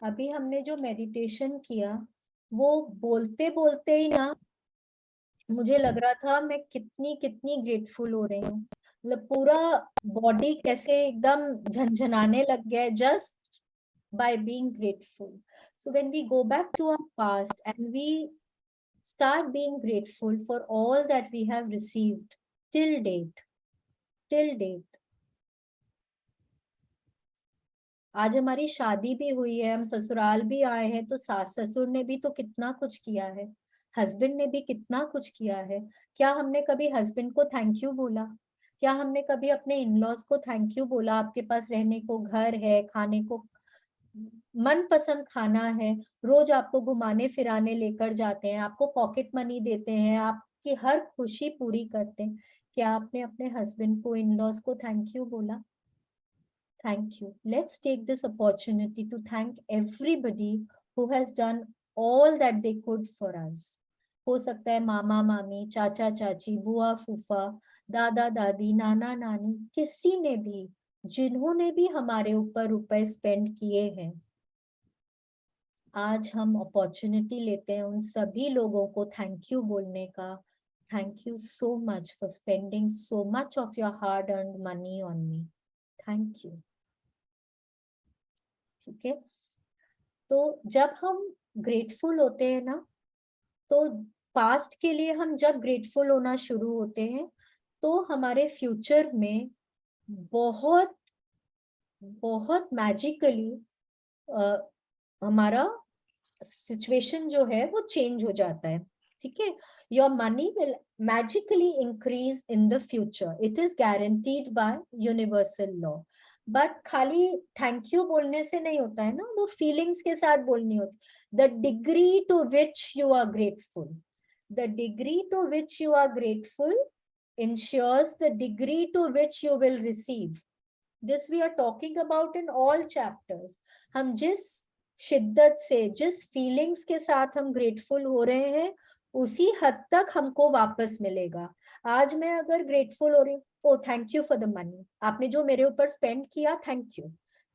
अभी हमने जो मेडिटेशन किया वो बोलते बोलते ही ना मुझे लग रहा था मैं कितनी कितनी ग्रेटफुल हो रही हूँ। मतलब पूरा बॉडी कैसे एकदम झंझनाने लग गया just by being grateful। So when we go back to our past and we start being grateful for all that we have received till date। आज हमारी शादी भी हुई है, हम ससुराल भी आए हैं, तो सास ससुर ने भी तो कितना कुछ किया है, हस्बैंड ने भी कितना कुछ किया है। क्या हमने कभी हस्बैंड को थैंक यू बोला? क्या हमने कभी अपने इन लॉज को थैंक यू बोला? आपके पास रहने को घर है, खाने को मनपसंद खाना है, रोज आपको घुमाने फिराने लेकर जाते हैं, आपको पॉकेट मनी देते हैं, आपकी हर खुशी पूरी करते हैं। क्या आपने अपने हस्बैंड को, इन लॉज को थैंक यू बोला? Thank you। Let's take this opportunity to thank everybody who has done all that they could for us। हो सकता है मामा मामी, चाचा चाची, बुआ फूफा, दादा दादी, नाना नानी, किसी ने भी, जिन्होंने भी हमारे ऊपर रुपए स्पेंड किए हैं, आज हम अपॉर्चुनिटी लेते हैं उन सभी लोगों को थैंक यू बोलने का। Thank you so much for spending so much of your hard earned money on me. Thank you. ठीक है, तो जब हम ग्रेटफुल होते हैं ना, तो पास्ट के लिए हम जब ग्रेटफुल होना शुरू होते हैं तो हमारे फ्यूचर में बहुत बहुत मैजिकली हमारा सिचुएशन जो है वो चेंज हो जाता है। ठीक है, your money will magically increase in the future, it is guaranteed bye universal law. But खाली थैंक यू बोलने से नहीं होता है ना, वो फीलिंग्स के साथ बोलनी होती। The degree to which you are grateful, the degree to which you are grateful ensures the degree to which you will receive. This we are talking about in all chapters. हम जिस शिद्दत से, जिस फीलिंग्स के साथ हम ग्रेटफुल हो रहे हैं, उसी हद तक हमको वापस मिलेगा। आज मैं अगर ग्रेटफुल हो रही हूँ, oh thank you for the money, आपने जो मेरे ऊपर स्पेंड किया, थैंक यू,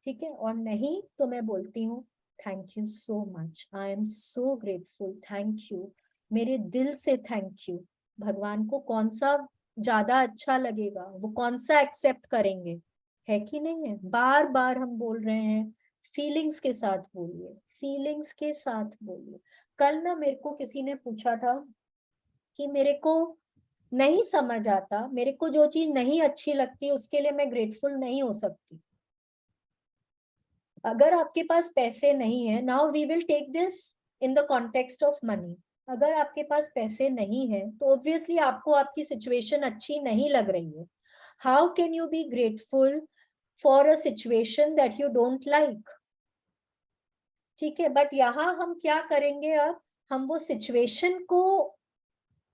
ठीक है, और नहीं तो मैं बोलती हूँ thank you so much, I am so grateful, thank you, मेरे दिल से थैंक यू। भगवान को कौन सा ज्यादा अच्छा लगेगा, वो कौन सा एक्सेप्ट करेंगे, है कि नहीं है? बार बार हम बोल रहे हैं, फीलिंग्स के साथ बोलिए, फीलिंग्स के साथ बोलिए। कल ना मेरे को किसी ने पूछा था कि मेरे को नहीं समझ आता, मेरे को जो चीज नहीं अच्छी लगती उसके लिए मैं ग्रेटफुल नहीं हो सकती। अगर आपके पास पैसे नहीं है, now we will take this in the context of money, अगर आपके पास पैसे नहीं है तो ऑब्वियसली आपको आपकी सिचुएशन अच्छी नहीं लग रही है। How can you be grateful for a situation that you don't like? ठीक है, बट यहाँ हम क्या करेंगे, अब हम वो सिचुएशन को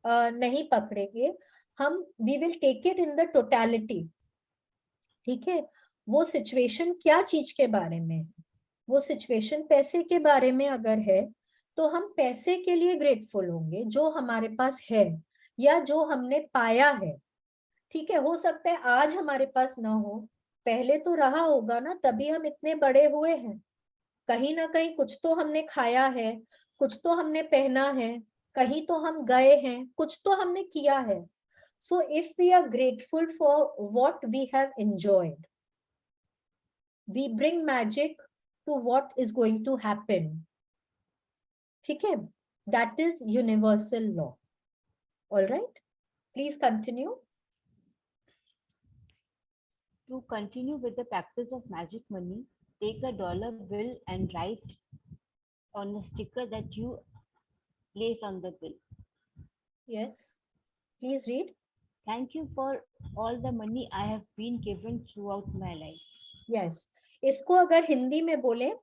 नहीं पकड़ेंगे, हम we will take it in the totality. ठीक है, वो सिचुएशन क्या चीज के बारे में है, वो सिचुएशन पैसे के बारे में अगर है तो हम पैसे के लिए ग्रेटफुल होंगे जो हमारे पास है या जो हमने पाया है। ठीक है, हो सकता है आज हमारे पास ना हो, पहले तो रहा होगा ना, तभी हम इतने बड़े हुए हैं। कहीं ना कहीं कुछ तो हमने खाया है, कुछ तो हमने पहना है, कहीं तो हम गए हैं, कुछ तो हमने किया है। So if we are grateful for what we have enjoyed, we bring magic to what is going to happen. ठीक है, that is universal law. Alright, please continue. To continue with the practice of magic money, take a dollar bill and write on a sticker that you place on the bill. Yes, please read. Thank you for all the money I have been given throughout my life. Yes, इसको अगर हिंदी में बोले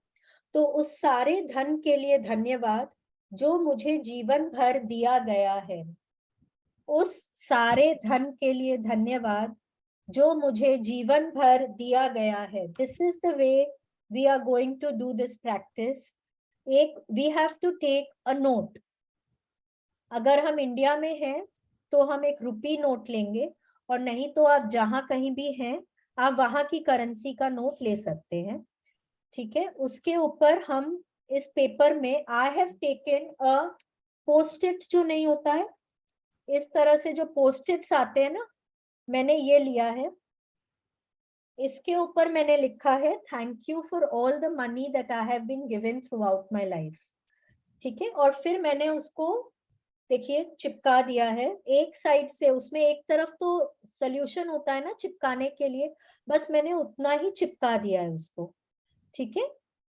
तो उस सारे धन के लिए धन्यवाद जो मुझे जीवन भर दिया गया है। उस सारे धन के लिए धन्यवाद जो मुझे जीवन भर दिया गया है। This is the way we are going to do this practice. एक we have to take a note. अगर हम इंडिया में हैं तो हम एक रुपी नोट लेंगे, और नहीं तो आप जहां कहीं भी हैं आप वहां की करेंसी का नोट ले सकते हैं। ठीक है, उसके ऊपर हम इस पेपर में I have taken a post it, जो नहीं होता है इस तरह से जो पोस्ट इट्स आते हैं ना, मैंने ये लिया है, इसके ऊपर मैंने लिखा है thank you for all the money that I have been given through out my life. ठीक है, और फिर मैंने उसको देखिए चिपका दिया है एक साइड से, उसमें एक तरफ तो सोल्यूशन होता है ना चिपकाने के लिए, बस मैंने उतना ही चिपका दिया है उसको। ठीक है,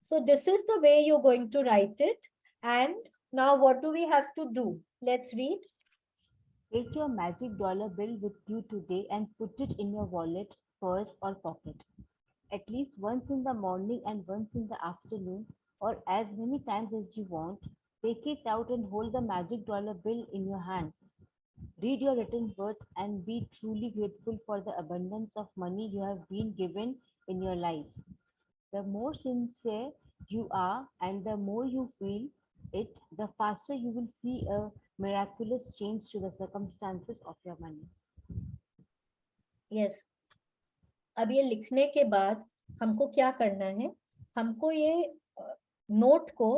so this is the way you're going to write it. And now what do we have to do? Let's read. Take your magic dollar bill with you today and put it in your wallet, purse, or pocket. At least once in the morning and once in the afternoon, or as many times as you want. Take it out and hold the magic dollar bill in your hands. Read your written words and be truly grateful for the abundance of money you have been given in your life. The more sincere you are and the more you feel it, the faster you will see a miraculous change to the circumstances of your money. Yes. अब ये लिखने के बाद हमको क्या करना है, हमको ये नोट को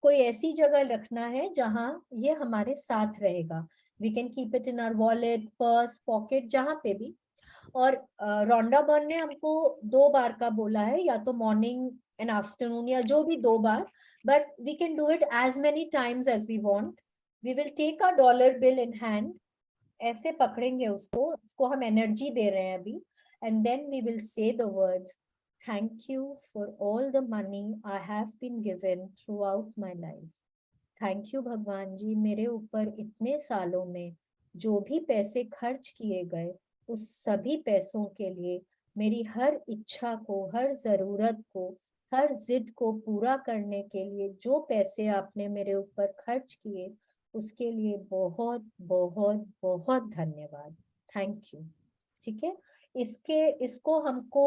कोई ऐसी जगह रखना है जहां ये हमारे साथ रहेगा। We can keep it in our wallet, purse, pocket, जहां पे भी। और रोंडा बर्न ने हमको 2 बार का बोला है, या तो मॉर्निंग एंड आफ्टरनून या जो भी 2 बार, but we can do it as many times as we want. We will take a dollar bill in hand, ऐसे पकड़ेंगे उसको हम एनर्जी दे रहे हैं अभी, and then we will say the words thank you for all the money I have been given through out my life. Thank you भगवान जी, मेरे ऊपर इतने सालों में जो भी पैसे खर्च किए गए, उस सभी पैसों के लिए, मेरी हर इच्छा को, हर जरूरत को, हर जिद को पूरा करने के लिए जो पैसे आपने मेरे ऊपर खर्च किए, उसके लिए बहुत बहुत बहुत धन्यवाद। Thank you. ठीक है, इसको हमको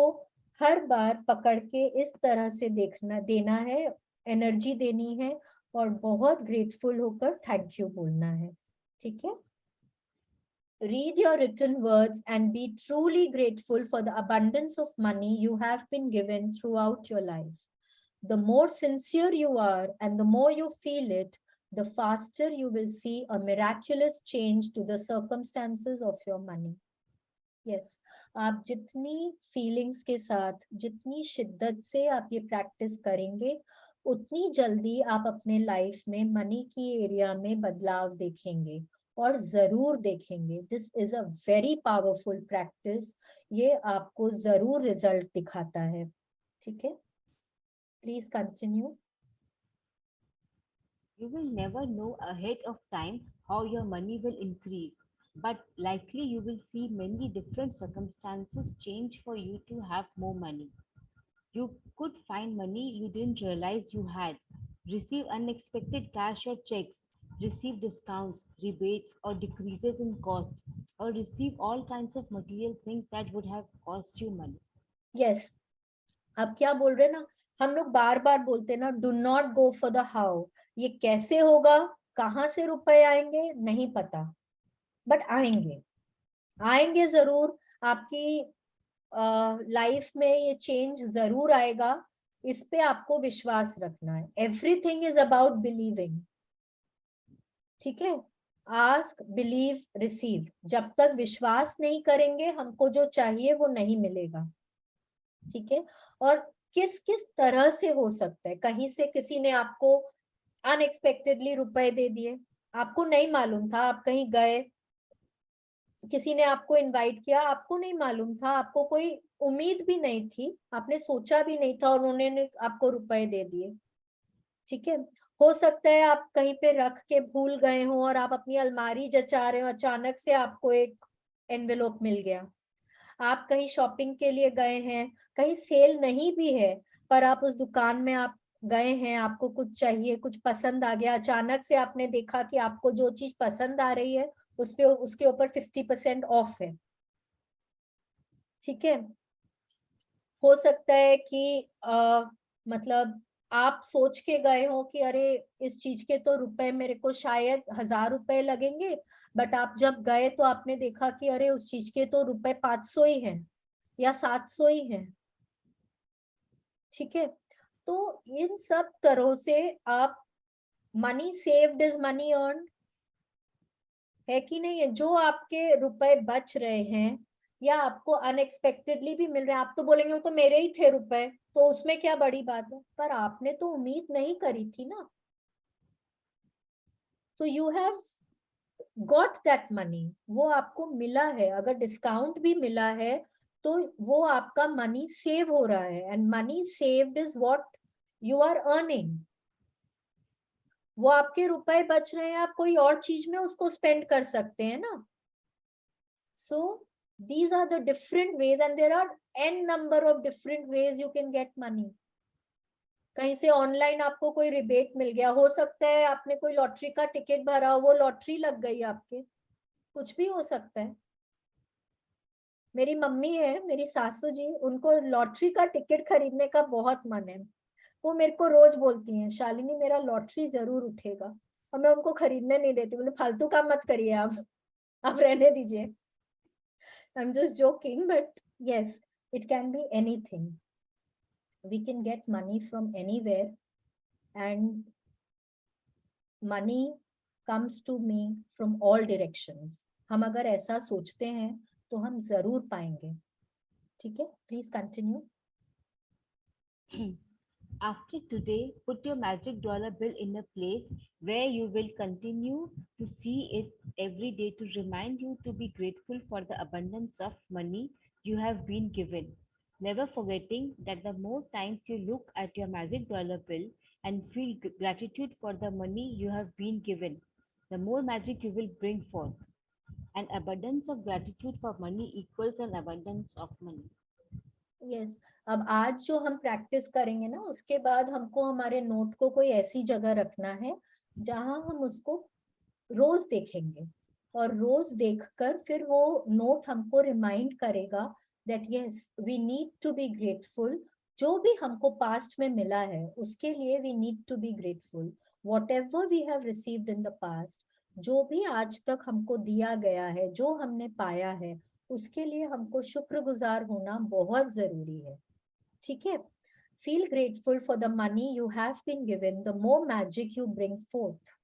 हर बार पकड़ के इस तरह से देखना देना है, एनर्जी देनी है और बहुत ग्रेटफुल होकर थैंक यू बोलना है। ठीक है, read your written words and be truly grateful for the abundance of money you have been given throughout your life. The more sincere you are and the more you feel it, the faster you will see a miraculous change to the circumstances of your money. Yes, आप जितनी फीलिंग्स के साथ, जितनी शिद्दत से आप ये प्रैक्टिस करेंगे, उतनी जल्दी आप अपने लाइफ में मनी की एरिया में बदलाव देखेंगे और जरूर देखेंगे। This is a very powerful practice, ये आपको जरूर रिजल्ट दिखाता है। ठीक है, please continue. You will never know ahead of time how your money will increase, but likely you will see many different circumstances change for you to have more money. You could find money you didn't realize you had, receive unexpected cash or checks, receive discounts, rebates, or decreases in costs, or receive all kinds of material things that would have cost you money. Yes, आप क्या बोल रहे हैं ना, हम लोग बार बार बोलते हैं ना, do not go for the how. ये कैसे होगा, कहाँ से रुपए आएंगे नहीं पता, बट आएंगे, आएंगे जरूर। आपकी लाइफ में ये चेंज जरूर आएगा, इस पे आपको विश्वास रखना है। Everything is about believing. ठीक है, आस्क बिलीव रिसीव। जब तक विश्वास नहीं करेंगे, हमको जो चाहिए वो नहीं मिलेगा। ठीक है, और किस किस तरह से हो सकता है, कहीं से किसी ने आपको अनएक्सपेक्टेडली रुपए दे दिए, आपको नहीं मालूम था, आप कहीं गए, किसी ने आपको इनवाइट किया, आपको नहीं मालूम था, आपको कोई उम्मीद भी नहीं थी, आपने सोचा भी नहीं था और उन्होंने आपको रुपए दे दिए। ठीक है, हो सकता है आप कहीं पे रख के भूल गए हो और आप अपनी अलमारी जचा रहे हो, अचानक से आपको एक एनवेलोप मिल गया। आप कहीं शॉपिंग के लिए गए हैं, कहीं सेल नहीं भी है, पर आप उस दुकान में आप गए हैं, आपको कुछ चाहिए, कुछ पसंद आ गया, अचानक से आपने देखा कि आपको जो चीज पसंद आ रही है उस पे उसके ऊपर 50% ऑफ है। ठीक है, हो सकता है कि मतलब आप सोच के गए हो कि अरे इस चीज के तो रुपए मेरे को शायद 1000 रुपए लगेंगे, बट आप जब गए तो आपने देखा कि अरे उस चीज के तो रुपए 500 ही हैं या 700 ही हैं। ठीक है, तो इन सब तरह से आप, money saved is money earn, है कि नहीं है। जो आपके रुपए बच रहे हैं या आपको अनएक्सपेक्टेडली भी मिल रहे हैं, आप तो बोलेंगे वो तो मेरे ही थे रुपए, तो उसमें क्या बड़ी बात है, पर आपने तो उम्मीद नहीं करी थी ना। तो you have got that money, वो आपको मिला है, अगर डिस्काउंट भी मिला है तो वो आपका मनी सेव हो रहा है, and money saved is what you are earning. वो आपके रुपए बच रहे हैं, आप कोई और चीज में उसको स्पेंड कर सकते हैं ना। सो these are the different ways and there are n number of different ways you can get money. कहीं से ऑनलाइन आपको कोई रिबेट मिल गया, हो सकता है आपने कोई लॉटरी का टिकट भरा, वो लॉटरी लग गई आपके, कुछ भी हो सकता है। मेरी मम्मी है, मेरी सासू जी, उनको लॉटरी का टिकट खरीदने का बहुत मन है। वो मेरे को रोज बोलती हैं, शालिनी मेरा लॉटरी जरूर उठेगा, और मैं उनको खरीदने नहीं देती, बोले फालतू काम मत करिए आप रहने दीजिए। I'm just joking, but yes, it can be anything. We can get money from anywhere, and money comes to me from all directions. हम अगर ऐसा सोचते हैं तो हम जरूर पाएंगे। ठीक है, please continue. After today, put your magic dollar bill in a place where you will continue to see it every day to remind you to be grateful for the abundance of money you have been given. Never forgetting that the more times you look at your magic dollar bill, and feel gratitude for the money you have been given, the more magic you will bring forth. An abundance of gratitude for money equals an abundance of money. Yes, अब आज जो हम प्रैक्टिस करेंगे ना, उसके बाद हमको हमारे नोट को कोई ऐसी जगह रखना है जहां हम उसको रोज देखेंगे, और रोज देखकर फिर वो नोट हमको रिमाइंड करेगा that yes we need to be grateful. जो भी हमको पास्ट में मिला है उसके लिए we need to be grateful. Whatever we have received in the past, जो भी आज तक हमको दिया गया है, जो हमने पाया है, उसके लिए हमको शुक्रगुजार होना बहुत जरूरी है। ठीक है? Feel grateful for the money you have been given, the more magic you bring forth.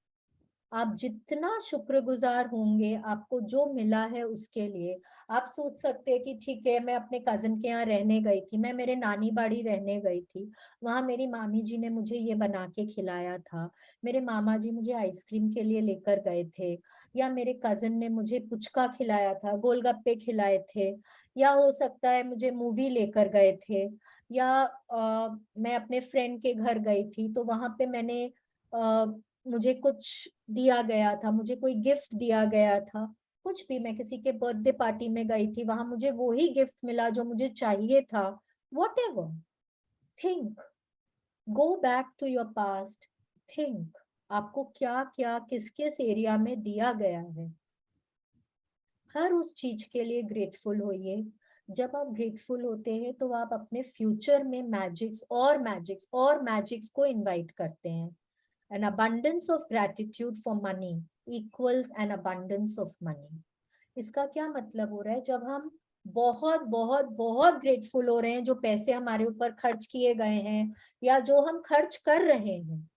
आप जितना शुक्रगुजार होंगे आपको जो मिला है उसके लिए, आप सोच सकते हैं कि ठीक है मैं अपने कजिन के यहाँ रहने गई थी, मैं मेरे नानी बाड़ी रहने गई थी, वहां मेरी मामी जी ने मुझे ये बना के खिलाया था, मेरे मामा जी मुझे आइसक्रीम के लिए लेकर गए थे, या मेरे कजिन ने मुझे पुचका खिलाया था, गोलगप्पे खिलाए थे, या हो सकता है मुझे मूवी लेकर गए थे, या मैं अपने फ्रेंड के घर गई थी तो वहां पे मैंने मुझे कुछ दिया गया था, मुझे कोई गिफ्ट दिया गया था, कुछ भी, मैं किसी के बर्थडे पार्टी में गई थी, वहां मुझे वो ही गिफ्ट मिला जो मुझे चाहिए था। Whatever, think, go back to your past, think आपको क्या क्या किस किस एरिया में दिया गया है, हर उस चीज के लिए ग्रेटफुल होइए। जब आप ग्रेटफुल होते हैं तो आप अपने फ्यूचर में मैजिक्स और मैजिक्स और मैजिक्स को इनवाइट करते हैं। An abundance of gratitude for money equals an abundance of money. इसका क्या मतलब हो रहा है? जब हम बहुत बहुत बहुत ग्रेटफुल हो रहे हैं जो पैसे हमारे ऊपर खर्च किए गए हैं, या जो हम खर्च कर रहे हैं,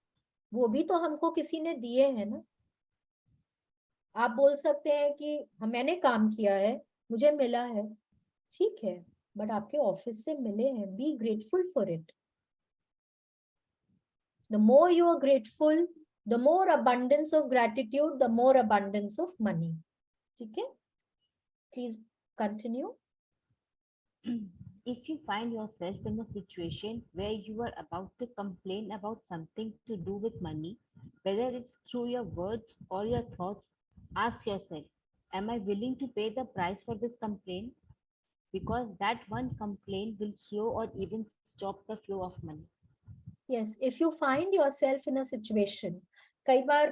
वो भी तो हमको किसी ने दिए हैं ना। आप बोल सकते हैं कि मैंने काम किया है, मुझे मिला है, ठीक है, बट आपके ऑफिस से मिले हैं, be grateful for it. The more you are grateful, the more abundance of gratitude, the more abundance of money. ठीक है? Please continue. If you find yourself in a situation where you are about to complain about something to do with money, whether it's through your words or your thoughts, ask yourself, am I willing to pay the price for this complaint? Because that one complaint will slow or even stop the flow of money. Yes, if you find yourself in a situation, कई बार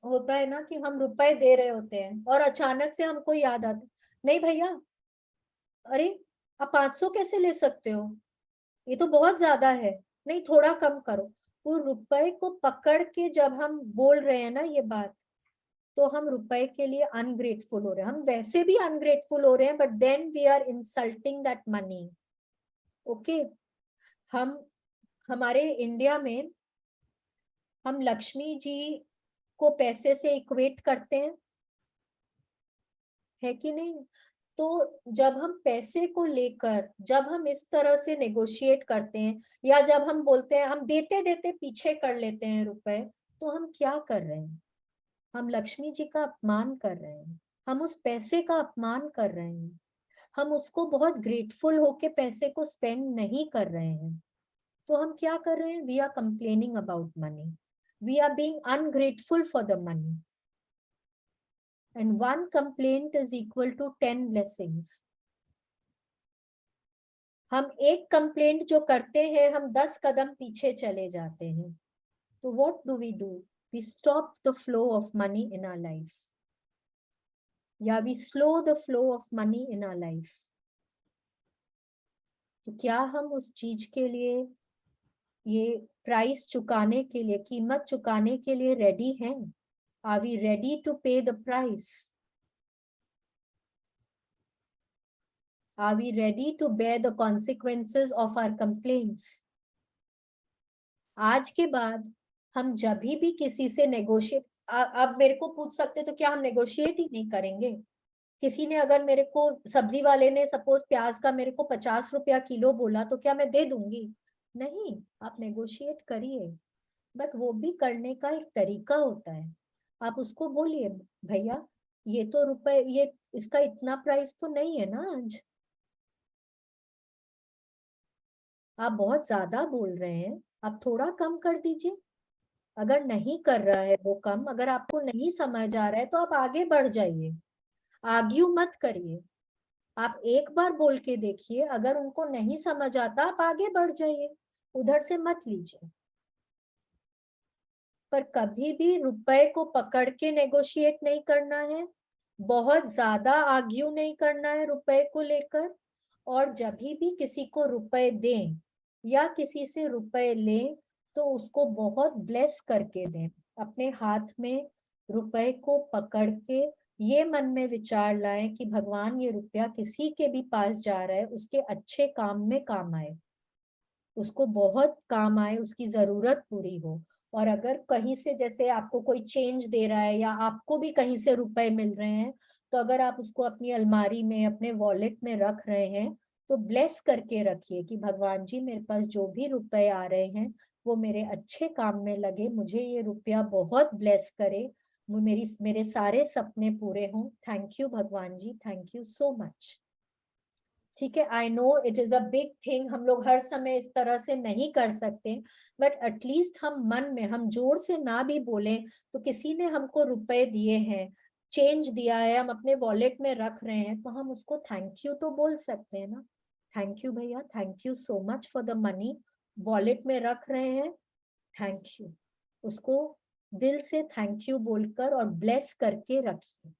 होता है ना कि हम रुपए दे रहे होते हैं और अचानक से हमको याद आता, नहीं भैया, अरे आप 500 कैसे ले सकते हो, ये तो बहुत ज्यादा है, नहीं थोड़ा कम करो। वो रुपए को पकड़ के जब हम बोल रहे हैं ना ये बात, तो हम रुपए के लिए अनग्रेटफुल हो रहे हैं, हम वैसे भी अनग्रेटफुल हो रहे हैं, but then we are insulting that money. Okay, हम हमारे इंडिया में हम लक्ष्मी जी को पैसे से इक्वेट करते हैं, है कि नहीं? तो जब हम पैसे को लेकर, जब हम इस तरह से नेगोशिएट करते हैं, या जब हम बोलते हैं हम देते देते पीछे कर लेते हैं रुपए, तो हम क्या कर रहे हैं? हम लक्ष्मी जी का अपमान कर रहे हैं, हम उस पैसे का अपमान कर रहे हैं, हम उसको बहुत ग्रेटफुल होके पैसे को स्पेंड नहीं कर रहे हैं। तो हम क्या कर रहे हैं? We are complaining about money, we are being ungrateful for the money, and one complaint is equal to 10 blessings. हम एक कंप्लेंट जो करते हैं, हम 10 कदम पीछे चले जाते हैं। तो what do? We stop the flow of money in our life, या we slow the flow of money in our life. तो क्या हम उस चीज के लिए, ये प्राइस चुकाने के लिए, कीमत चुकाने के लिए रेडी हैं? Are we ready to pay the price? Are we ready to bear the consequences of our complaints? आज के बाद हम जब भी किसी से नेगोशिएट, अब मेरे को पूछ सकते तो क्या हम नेगोशिएट ही नहीं करेंगे? किसी ने अगर मेरे को, सब्जी वाले ने सपोज प्याज का मेरे को 50 रुपया किलो बोला, तो क्या मैं दे दूंगी? नहीं, आप नेगोशिएट करिए, बट वो भी करने का एक तरीका होता है। आप उसको बोलिए, भैया ये तो रुपए, ये इसका इतना प्राइस तो नहीं है ना आज, आप बहुत ज्यादा बोल रहे हैं, आप थोड़ा कम कर दीजिए। अगर नहीं कर रहा है वो कम, अगर आपको नहीं समझ आ रहा है तो आप आगे बढ़ जाइए, आर्ग्यू मत करिए। आप एक बार बोल के देखिए, अगर उनको नहीं समझ आता आप आगे बढ़ जाइए, उधर से मत लीजिए। पर कभी भी रुपए को पकड़ के नेगोशिएट नहीं करना है, बहुत ज्यादा आर्ग्यू नहीं करना है रुपए को लेकर। और जब भी किसी को रुपए दें या किसी से रुपए लें तो उसको बहुत ब्लेस करके दें। अपने हाथ में रुपए को पकड़ के ये मन में विचार लाएं कि भगवान ये रुपया किसी के भी पास जा रहा है उसके अच्छे काम में काम आए, उसको बहुत काम आए, उसकी जरूरत पूरी हो। और अगर कहीं से जैसे आपको कोई चेंज दे रहा है या आपको भी कहीं से रुपए मिल रहे हैं, तो अगर आप उसको अपनी अलमारी में अपने वॉलेट में रख रहे हैं तो ब्लेस करके रखिए कि भगवान जी मेरे पास जो भी रुपए आ रहे हैं वो मेरे अच्छे काम में लगे, मुझे ये रुपया बहुत ब्लेस करे, मेरे सारे सपने पूरे हों। थैंक यू भगवान ji, thank you so much. ठीक है, I know it is a big thing, हम लोग हर समय इस तरह से नहीं कर सकते, बट एटलीस्ट हम मन में, हम जोर से ना भी बोले तो किसी ने हमको रुपए दिए हैं, चेंज दिया है, हम अपने वॉलेट में रख रहे हैं, तो हम उसको थैंक यू तो बोल सकते हैं ना। थैंक यू भैया, thank you so much for the money, wallet में रख रहे हैं, थैंक यू। उसको दिल से थैंक यू बोलकर और ब्लेस करके रखिए।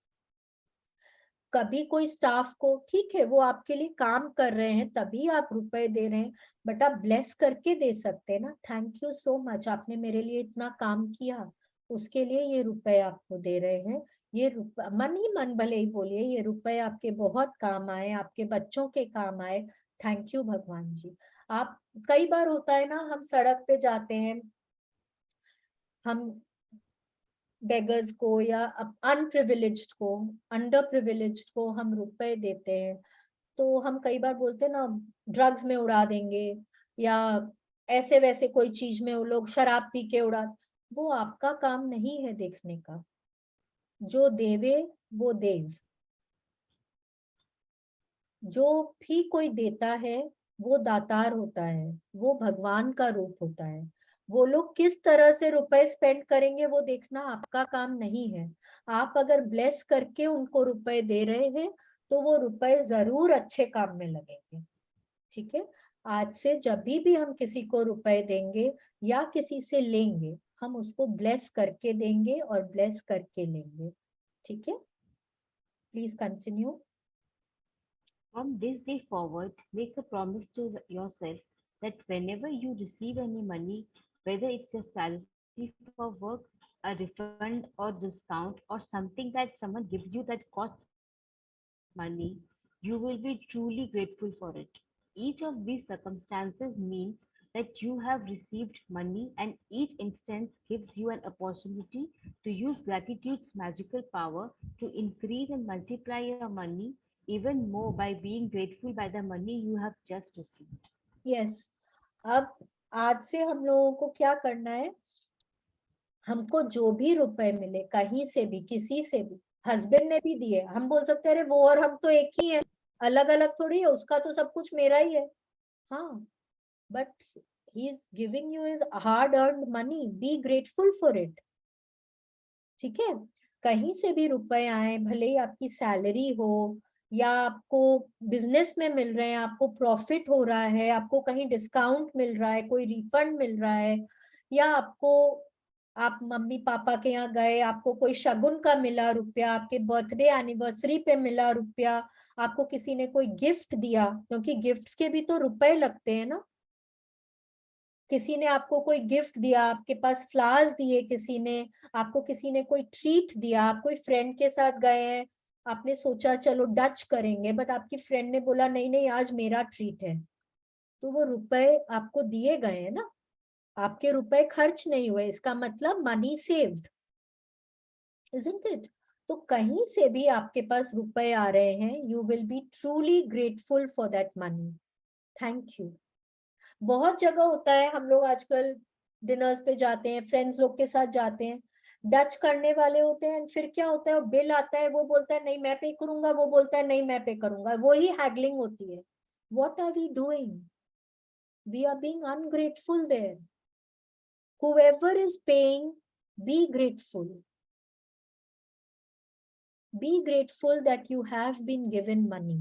कभी कोई स्टाफ को, ठीक है वो आपके लिए काम कर रहे हैं तभी आप रुपए दे रहे हैं, बट आप ब्लेस करके दे सकते हैं ना, थैंक यू सो मच आपने मेरे लिए इतना काम किया, उसके लिए ये रुपए आपको दे रहे हैं। ये रुपए मन ही मन भले ही बोलिए, ये रुपए आपके बहुत काम आए, आपके बच्चों के काम आए, थैंक यू भगवान जी। आप, कई बार होता है ना, हम सड़क पे जाते हैं, हम बेगर्स को या अनप्रिविलेज्ड को, अंडर प्रिविलेज्ड को हम रुपए देते हैं, तो हम कई बार बोलते हैं ना ड्रग्स में उड़ा देंगे या ऐसे वैसे कोई चीज में वो लोग शराब पी के उड़ा, वो आपका काम नहीं है देखने का। जो देवे वो देव, जो भी कोई देता है वो दातार होता है, वो भगवान का रूप होता है। वो लोग किस तरह से रुपए स्पेंड करेंगे वो देखना आपका काम नहीं है। आप अगर ब्लेस करके उनको रुपए दे रहे हैं तो वो रुपए जरूर अच्छे काम में लगेंगे। ठीक है, आज से जब भी हम किसी को रुपए देंगे या किसी से लेंगे, हम उसको ब्लेस करके देंगे और ब्लेस करके लेंगे। ठीक है, please continue. From this day forward, make a promise to yourself that whenever you receive any money, whether it's your salary for work, a refund or discount, or something that someone gives you that costs money, you will be truly grateful for it. Each of these circumstances means that you have received money, and each instance gives you an opportunity to use gratitude's magical power to increase and multiply your money even more by being grateful by the money you have just received. Yes, अब आज से हम लोगों को क्या करना है, हमको जो भी रुपए मिले कहीं से भी किसी से भी, हस्बैंड ने भी दिए, हम बोल सकते हैं अरे वो और हम तो एक ही है, अलग अलग थोड़ी है, उसका तो सब कुछ मेरा ही है। हाँ, but he is giving you his hard earned money, be grateful for it. ठीक है, कहीं से भी रुपए आए, भले ही आपकी सैलरी हो या आपको बिजनेस में मिल रहे हैं, आपको प्रॉफिट हो रहा है, आपको कहीं डिस्काउंट मिल रहा है, कोई रिफंड मिल रहा है, या आपको, आप मम्मी पापा के यहाँ गए, आपको कोई शगुन का मिला रुपया, आपके बर्थडे एनिवर्सरी पे मिला रुपया, आपको किसी ने कोई गिफ्ट दिया, क्योंकि गिफ्ट्स के भी तो रुपए लगते हैं ना, किसी ने आपको कोई गिफ्ट दिया, आपके पास फ्लावर्स दिए किसी ने, आपको किसी ने कोई ट्रीट दिया, आप कोई फ्रेंड के साथ गए हैं, आपने सोचा चलो डच करेंगे, बट आपकी फ्रेंड ने बोला नहीं नहीं आज मेरा ट्रीट है, तो वो रुपए आपको दिए गए हैं ना, आपके रुपए खर्च नहीं हुए, इसका मतलब मनी सेव्ड, इजंट इट? तो कहीं से भी आपके पास रुपए आ रहे हैं, you will be truly grateful for that money. Thank you. बहुत जगह होता है, हम लोग आजकल डिनर्स पे जाते हैं, फ्रेंड्स लोग के साथ जाते हैं, डच करने वाले होते हैं, फिर क्या होता है, बिल आता है, वो बोलता है नहीं मैं पे करूंगा, वो बोलता है नहीं मैं पे करूंगा, वो ही हैगलिंग होती है। What are we doing? We are being ungrateful there. whoever is paying, be grateful. Be grateful that you have been given money.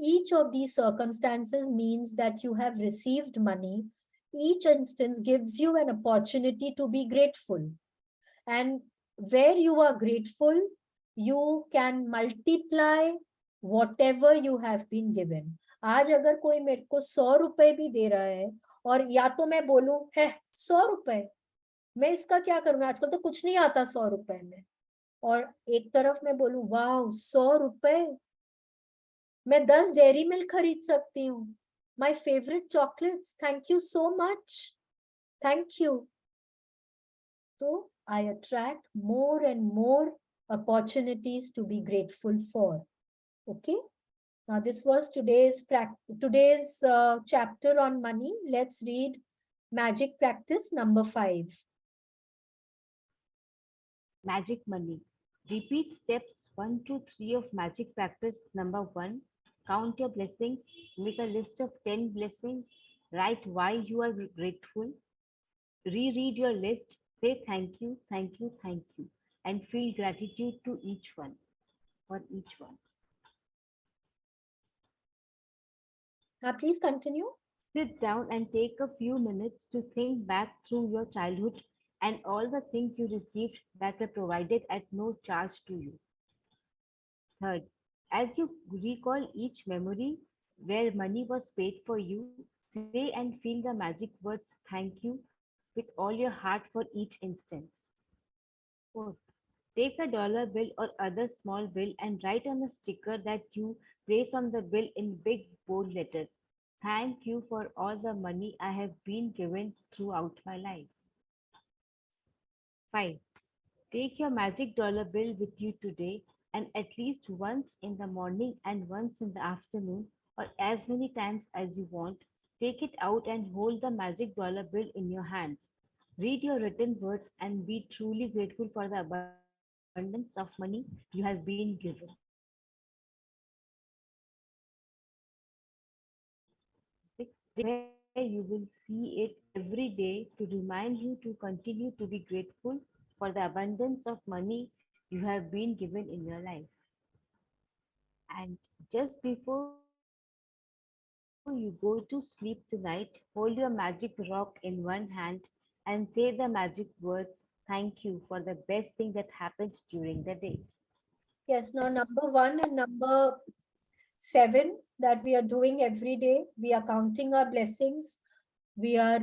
Each of these circumstances means that you have received money. Each instance gives you an opportunity to be grateful. And where you are grateful, you can multiply whatever you have been given. आज अगर कोई मेरे को 100 रुपए भी दे रहा है, और या तो मैं बोलूं है 100 रुपए, मैं इसका क्या करूंगा, आजकल तो कुछ नहीं आता 100 रुपए में, और एक तरफ मैं बोलूं वाह 100 रुपए, मैं 10 डेयरी मिल्क खरीद सकती हूँ, my favourite chocolates, thank you so much, thank you. तो I attract more and more opportunities to be grateful for. Okay. Now this was today's chapter on money. Let's read magic practice number 5. Magic money. Repeat steps 1 to 3 of magic practice number 1. Count your blessings. Make a list of 10 blessings. Write why you are grateful. Reread your list. Say thank you, thank you, thank you, and feel gratitude to each one, for each one. Now please continue. Sit down and take a few minutes to think back through your childhood and all the things you received that were provided at no charge to you. Third, as you recall each memory where money was paid for you, say and feel the magic words thank you with all your heart for each instance. Fourth, take a dollar bill or other small bill and write on a sticker that you place on the bill in big bold letters. Thank you for all the money I have been given throughout my life. 5. Take your magic dollar bill with you today and at least once in the morning and once in the afternoon or as many times as you want, take it out and hold the magic dollar bill in your hands. Read your written words and be truly grateful for the abundance of money you have been given. Where you will see it every day to remind you to continue to be grateful for the abundance of money you have been given in your life. And just before you go to sleep tonight, hold your magic rock in one hand and say the magic words, thank you for the best thing that happened during the day. Yes, now number 1 and number 7 that we are doing every day, we are counting our blessings. We are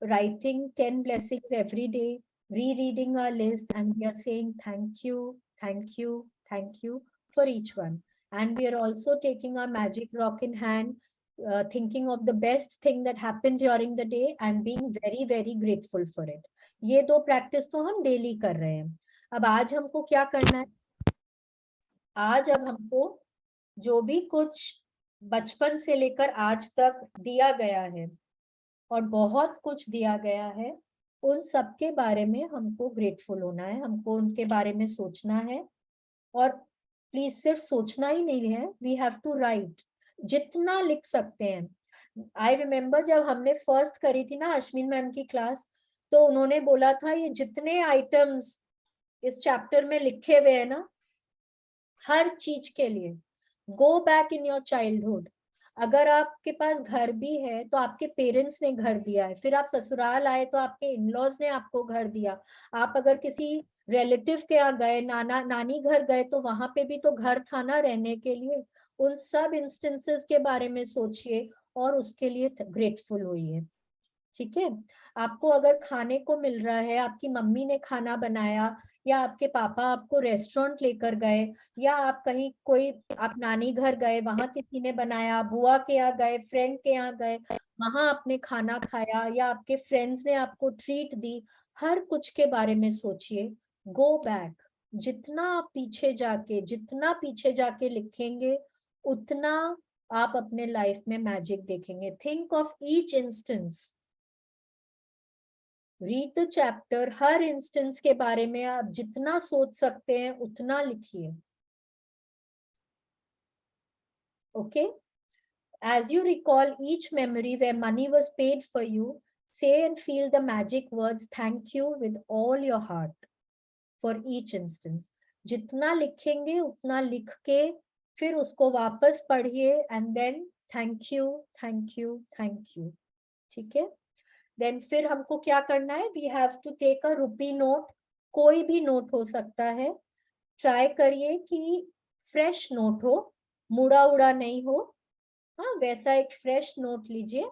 writing 10 blessings every day, rereading our list, and we are saying thank you, thank you, thank you for each one. And we are also taking our magic rock in hand, thinking of the best thing that happened during the day and being very, very grateful for it. ये दो प्रैक्टिस तो हम डेली कर रहे हैं. अब आज हमको क्या करना है? आज अब हमको जो भी कुछ बचपन से लेकर आज तक दिया गया है और बहुत कुछ दिया गया है, उन सब के बारे में हमको ग्रेटफुल होना है, हमको उनके बारे में सोचना है. और प्लीज सिर्फ सोचना ही नहीं है, वी हैव टू राइट, जितना लिख सकते हैं. आई रिमेम्बर जब हमने फर्स्ट करी थी ना अश्विन मैम की क्लास, तो उन्होंने बोला था ये जितने आइटम्स इस चैप्टर में लिखे हुए हैं ना, हर चीज के लिए go back in your childhood. अगर आपके पास घर भी है तो आपके पेरेंट्स ने घर दिया है, फिर आप ससुराल आए तो आपके इन-लॉज ने आपको घर दिया. आप अगर किसी रिलेटिव के यहाँ गए, नाना नानी घर गए, तो वहां पे भी तो घर था ना रहने के लिए. उन सब इंस्टेंसेस के बारे में सोचिए और उसके लिए ग्रेटफुल होइए. ठीक है. आपको अगर खाने को मिल रहा है, आपकी मम्मी ने खाना बनाया, या आपके पापा आपको रेस्टोरेंट लेकर गए, या आप कहीं कोई आप नानी घर गए, वहां किसी ने बनाया, बुआ के यहाँ गए, फ्रेंड के यहाँ गए, वहां आपने खाना खाया, या आपके फ्रेंड्स ने आपको ट्रीट दी, हर कुछ के बारे में सोचिए. Go back. जितना आप जितना पीछे जाके लिखेंगे, उतना आप अपने लाइफ में मैजिक देखेंगे. Think of each instance. Read the chapter. Her instance के बारे में आप जितना सोच सकते हैं उतना लिखिए. Okay. As you recall each memory where money was paid for you, say and feel the magic words thank you with all your heart for each instance. जितना लिखेंगे उतना लिख के फिर उसको वापस पढ़िए and then thank you, thank you, thank you. ठीक है? Then फिर हमको क्या करना है? We have to take a rupee note. कोई भी नोट हो सकता है. ट्राई करिए कि फ्रेश नोट हो, मुड़ा उड़ा नहीं हो. हाँ, वैसा एक फ्रेश नोट लीजिए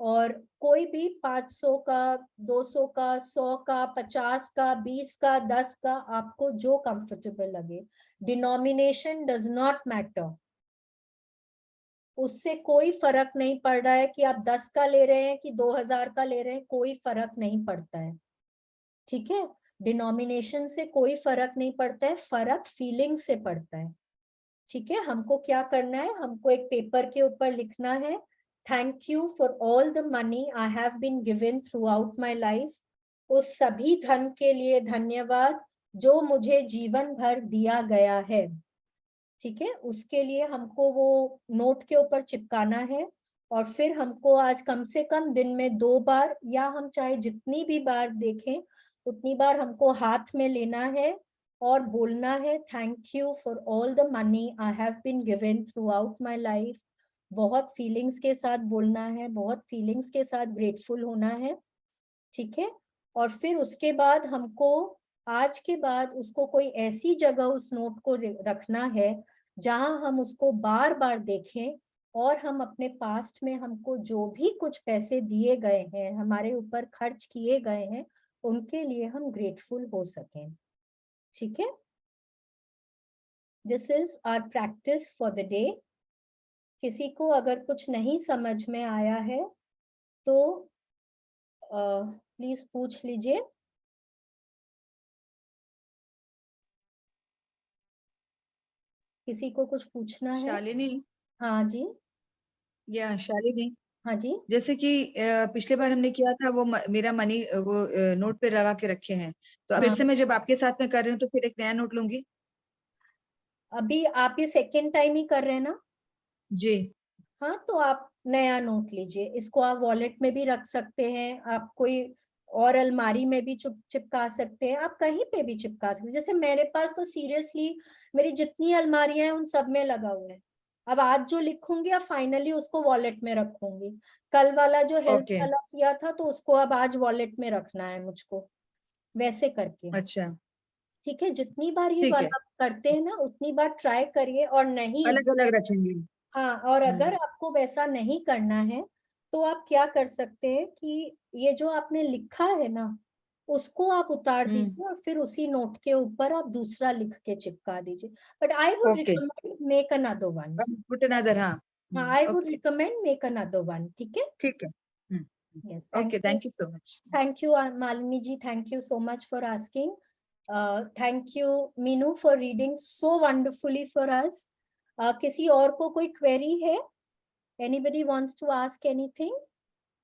और कोई भी 500 का, 200 का, 100 का, 50 का, 20 का, 10 का, आपको जो कंफर्टेबल लगे. Denomination does not matter. उससे कोई फर्क नहीं पड़ रहा है कि आप 10 का ले रहे हैं कि 2000 का ले रहे हैं, कोई फर्क नहीं पड़ता है. ठीक है? डिनोमिनेशन से कोई फर्क नहीं पड़ता है, फर्क फीलिंग से पड़ता है. ठीक है? हमको क्या करना है? हमको एक पेपर के ऊपर लिखना है, thank you for all the money I have been given through out my life. उस सभी धन के लिए धन्यवाद जो मुझे जीवन भर दिया गया है. ठीक है? उसके लिए हमको वो नोट के ऊपर चिपकाना है और फिर हमको आज कम से कम दिन में 2 बार या हम चाहे जितनी भी बार देखें उतनी बार हमको हाथ में लेना है और बोलना है thank you for all the money I have been given through out my life. बहुत फीलिंग्स के साथ बोलना है, बहुत फीलिंग्स के साथ ग्रेटफुल होना है. ठीक है? और फिर उसके बाद हमको आज के बाद उसको कोई ऐसी जगह उस नोट को रखना है जहां हम उसको बार बार देखें और हम अपने पास्ट में हमको जो भी कुछ पैसे दिए गए हैं, हमारे ऊपर खर्च किए गए हैं, उनके लिए हम ग्रेटफुल हो सकें. ठीक है? This is our practice for the day. किसी को अगर कुछ नहीं समझ में आया है तो प्लीज पूछ लीजिए. किसी को कुछ पूछना है? शालिनी. हाँ जी. या शालिनी, हाँ जी. जैसे कि पिछले बार हमने किया था वो मेरा मनी वो नोट पे लगा के रखे हैं, तो फिर हाँ. से मैं जब आपके साथ में कर रही हूँ तो फिर एक नया नोट लूंगी. अभी आप ये सेकेंड टाइम ही कर रहे हैं ना? जी. हाँ, तो आप नया नोट लीजिए. इसको आप वॉलेट में भी रख सकते हैं, आप कोई और अलमारी में भी चिपका सकते हैं, आप कहीं पे भी चिपका सकते हैं. जैसे मेरे पास तो सीरियसली मेरी जितनी अलमारियां हैं उन सब में लगा हुआ है. अब आज जो लिखूंगी अब फाइनली उसको वॉलेट में रखूंगी. कल वाला जो हेल्थ ओके. वाला किया था तो उसको अब आज वॉलेट में रखना है मुझको, वैसे करके. अच्छा. ठीक है? जितनी बार ये ठीक है, वाला करते हैं ना उतनी बार ट्राई करिए. और नहीं, अलग अलग रखेंगे. हाँ, और अगर आपको वैसा नहीं करना है तो आप क्या कर सकते हैं कि ये जो आपने लिखा है ना उसको आप उतार दीजिए और फिर उसी नोट के ऊपर आप दूसरा लिख के चिपका दीजिए. But I would okay. Recommend make another one. Put another. हाँ. हाँ, I would okay. Recommend make another one. ठीक है? ठीक है. Yes. Okay, thank you. Thank you so much. Thank you Malini ji. Thank you so much for asking. Thank you Meenu for reading so wonderfully for us. किसी और को कोई क्वेरी है? Anybody wants to ask anything?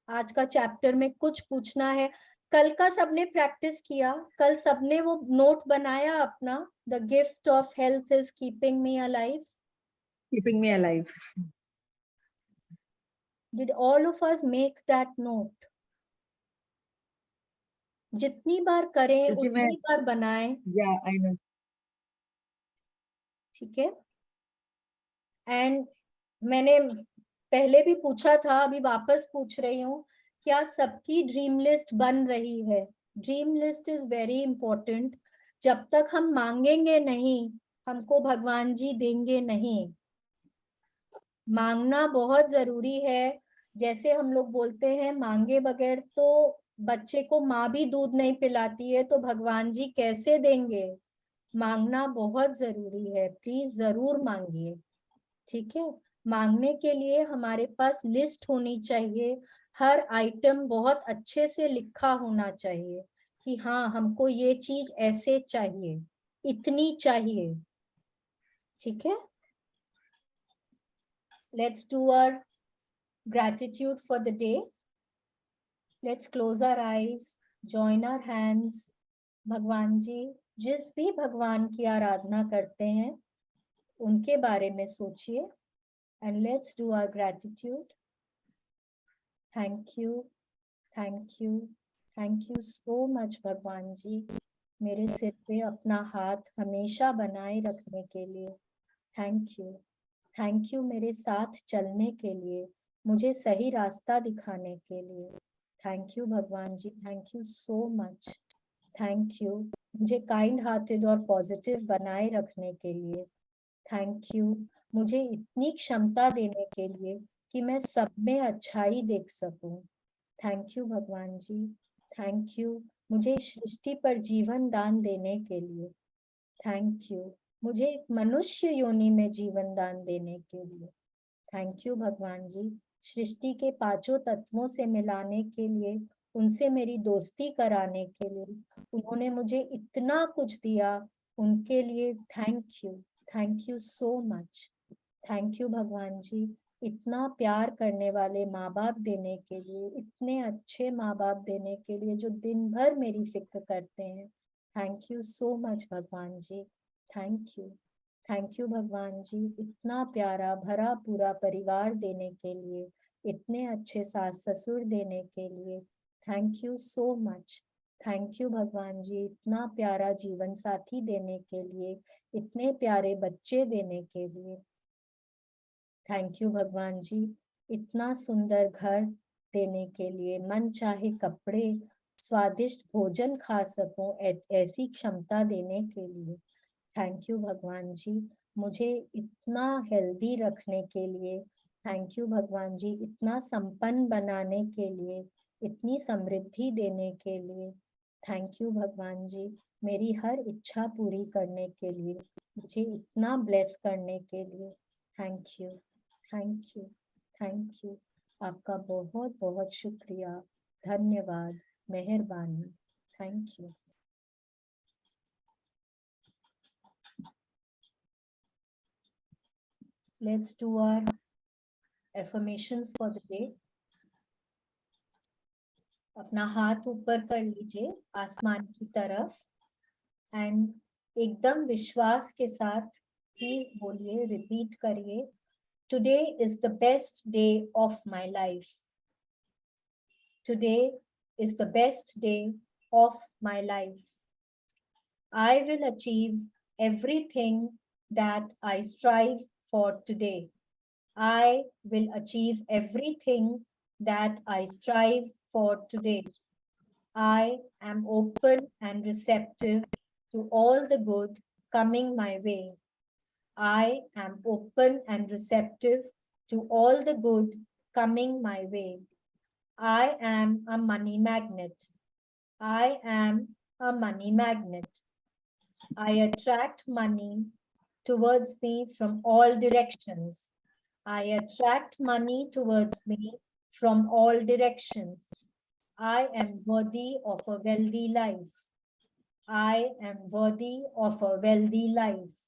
आज का चैप्टर में कुछ पूछना है? कल का सबने प्रैक्टिस किया? कल सबने वो नोट बनाया अपना, the gift of health is keeping me alive? Keeping me alive. Did all of us make that note? जितनी बार करें क्योंकि मैं, उतनी बार बनाएं. या आई नो. ठीक है? एंड मैंने पहले भी पूछा था, अभी वापस पूछ रही हूँ, क्या सबकी ड्रीम लिस्ट बन रही है? Dream list is very important. जब तक हम मांगेंगे नहीं हमको भगवान जी देंगे नहीं. मांगना बहुत जरूरी है. जैसे हम लोग बोलते हैं मांगे बगैर तो बच्चे को माँ भी दूध नहीं पिलाती है, तो भगवान जी कैसे देंगे? मांगना बहुत जरूरी है. प्लीज जरूर मांगिए. ठीक है? मांगने के लिए हमारे पास लिस्ट होनी चाहिए. हर आइटम बहुत अच्छे से लिखा होना चाहिए कि हाँ हमको ये चीज ऐसे चाहिए, इतनी चाहिए. ठीक है? Let's do our gratitude for the day. Let's close our eyes, join our hands. भगवान जी, जिस भी भगवान की आराधना करते हैं उनके बारे में सोचिए. And let's do our gratitude. Thank you, thank you, thank you so much भगवान जी, मेरे सिर पे अपना हाथ हमेशा बनाए रखने के लिए। थैंक यू मेरे साथ चलने के लिए, मुझे सही रास्ता दिखाने के लिए। थैंक यू भगवान ji, thank you so much. Thank you मुझे काइंड हार्टेड और पॉजिटिव बनाए रखने के लिए। थैंक यू मुझे इतनी क्षमता देने के लिए कि मैं सब में अच्छाई देख सकूं। थैंक यू भगवान जी, थैंक यू मुझे सृष्टि पर जीवन दान देने के लिए। थैंक यू मुझे एक मनुष्य योनि में जीवन दान देने के लिए। थैंक यू भगवान जी, सृष्टि के पांचों तत्वों से मिलाने के लिए, उनसे मेरी दोस्ती कराने के लिए, उन्होंने मुझे इतना कुछ दिया, उनके लिए thank you so much. Thank you भगवान जी, इतना प्यार करने वाले माँ बाप देने के लिए, इतने अच्छे माँ बाप देने के लिए जो दिन भर मेरी फिक्र करते हैं। थैंक यू सो मच भगवान जी, थैंक यू भगवान जी, इतना प्यारा भरा पूरा परिवार देने के लिए, इतने अच्छे सास ससुर देने के लिए। Thank you so much. Thank you भगवान जी, इतना प्यारा जीवन साथी देने के लिए, इतने प्यारे बच्चे देने के लिए। थैंक यू भगवान जी, इतना सुंदर घर देने के लिए, मन चाहे कपड़े, स्वादिष्ट भोजन खा सकूं, ऐसी क्षमता देने के लिए। थैंक यू भगवान जी, मुझे इतना हेल्दी रखने के लिए। थैंक यू भगवान जी, इतना संपन्न बनाने के लिए, इतनी समृद्धि देने के लिए। थैंक यू भगवान जी, मेरी हर इच्छा पूरी करने के लिए, मुझे इतना ब्लेस करने के लिए। Thank you, thank you, thank you. आपका बहुत बहुत शुक्रिया, धन्यवाद, मेहरबानी। Thank you. Let's do our affirmations for the day. अपना हाथ ऊपर कर लीजिए आसमान की तरफ एंड एकदम विश्वास के साथ प्लीज बोलिए, रिपीट करिए, today is the best day of my life. Today is the best day of my life. I will achieve everything that I strive for today. I will achieve everything that I strive for today. I am open and receptive to all the good coming my way. I am open and receptive to all the good coming my way. I am a money magnet. I am a money magnet. I attract money towards me from all directions. I attract money towards me from all directions. I am worthy of a wealthy life. I am worthy of a wealthy life.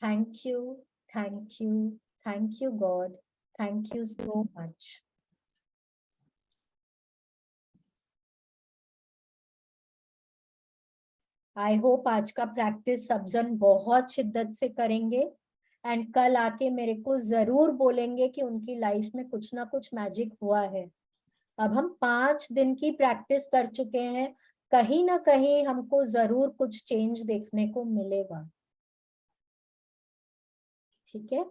Thank you, thank you, thank you, God. Thank you so much. I hope आज का प्रैक्टिस सब जन बहुत शिद्दत से करेंगे एंड कल आके मेरे को जरूर बोलेंगे कि उनकी लाइफ में कुछ ना कुछ मैजिक हुआ है। अब हम 5 दिन की प्रैक्टिस कर चुके हैं, कहीं ना कहीं हमको जरूर कुछ चेंज देखने को मिलेगा। ठीक है,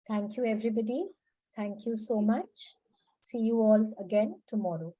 thank you everybody, thank you so much, see you all again tomorrow.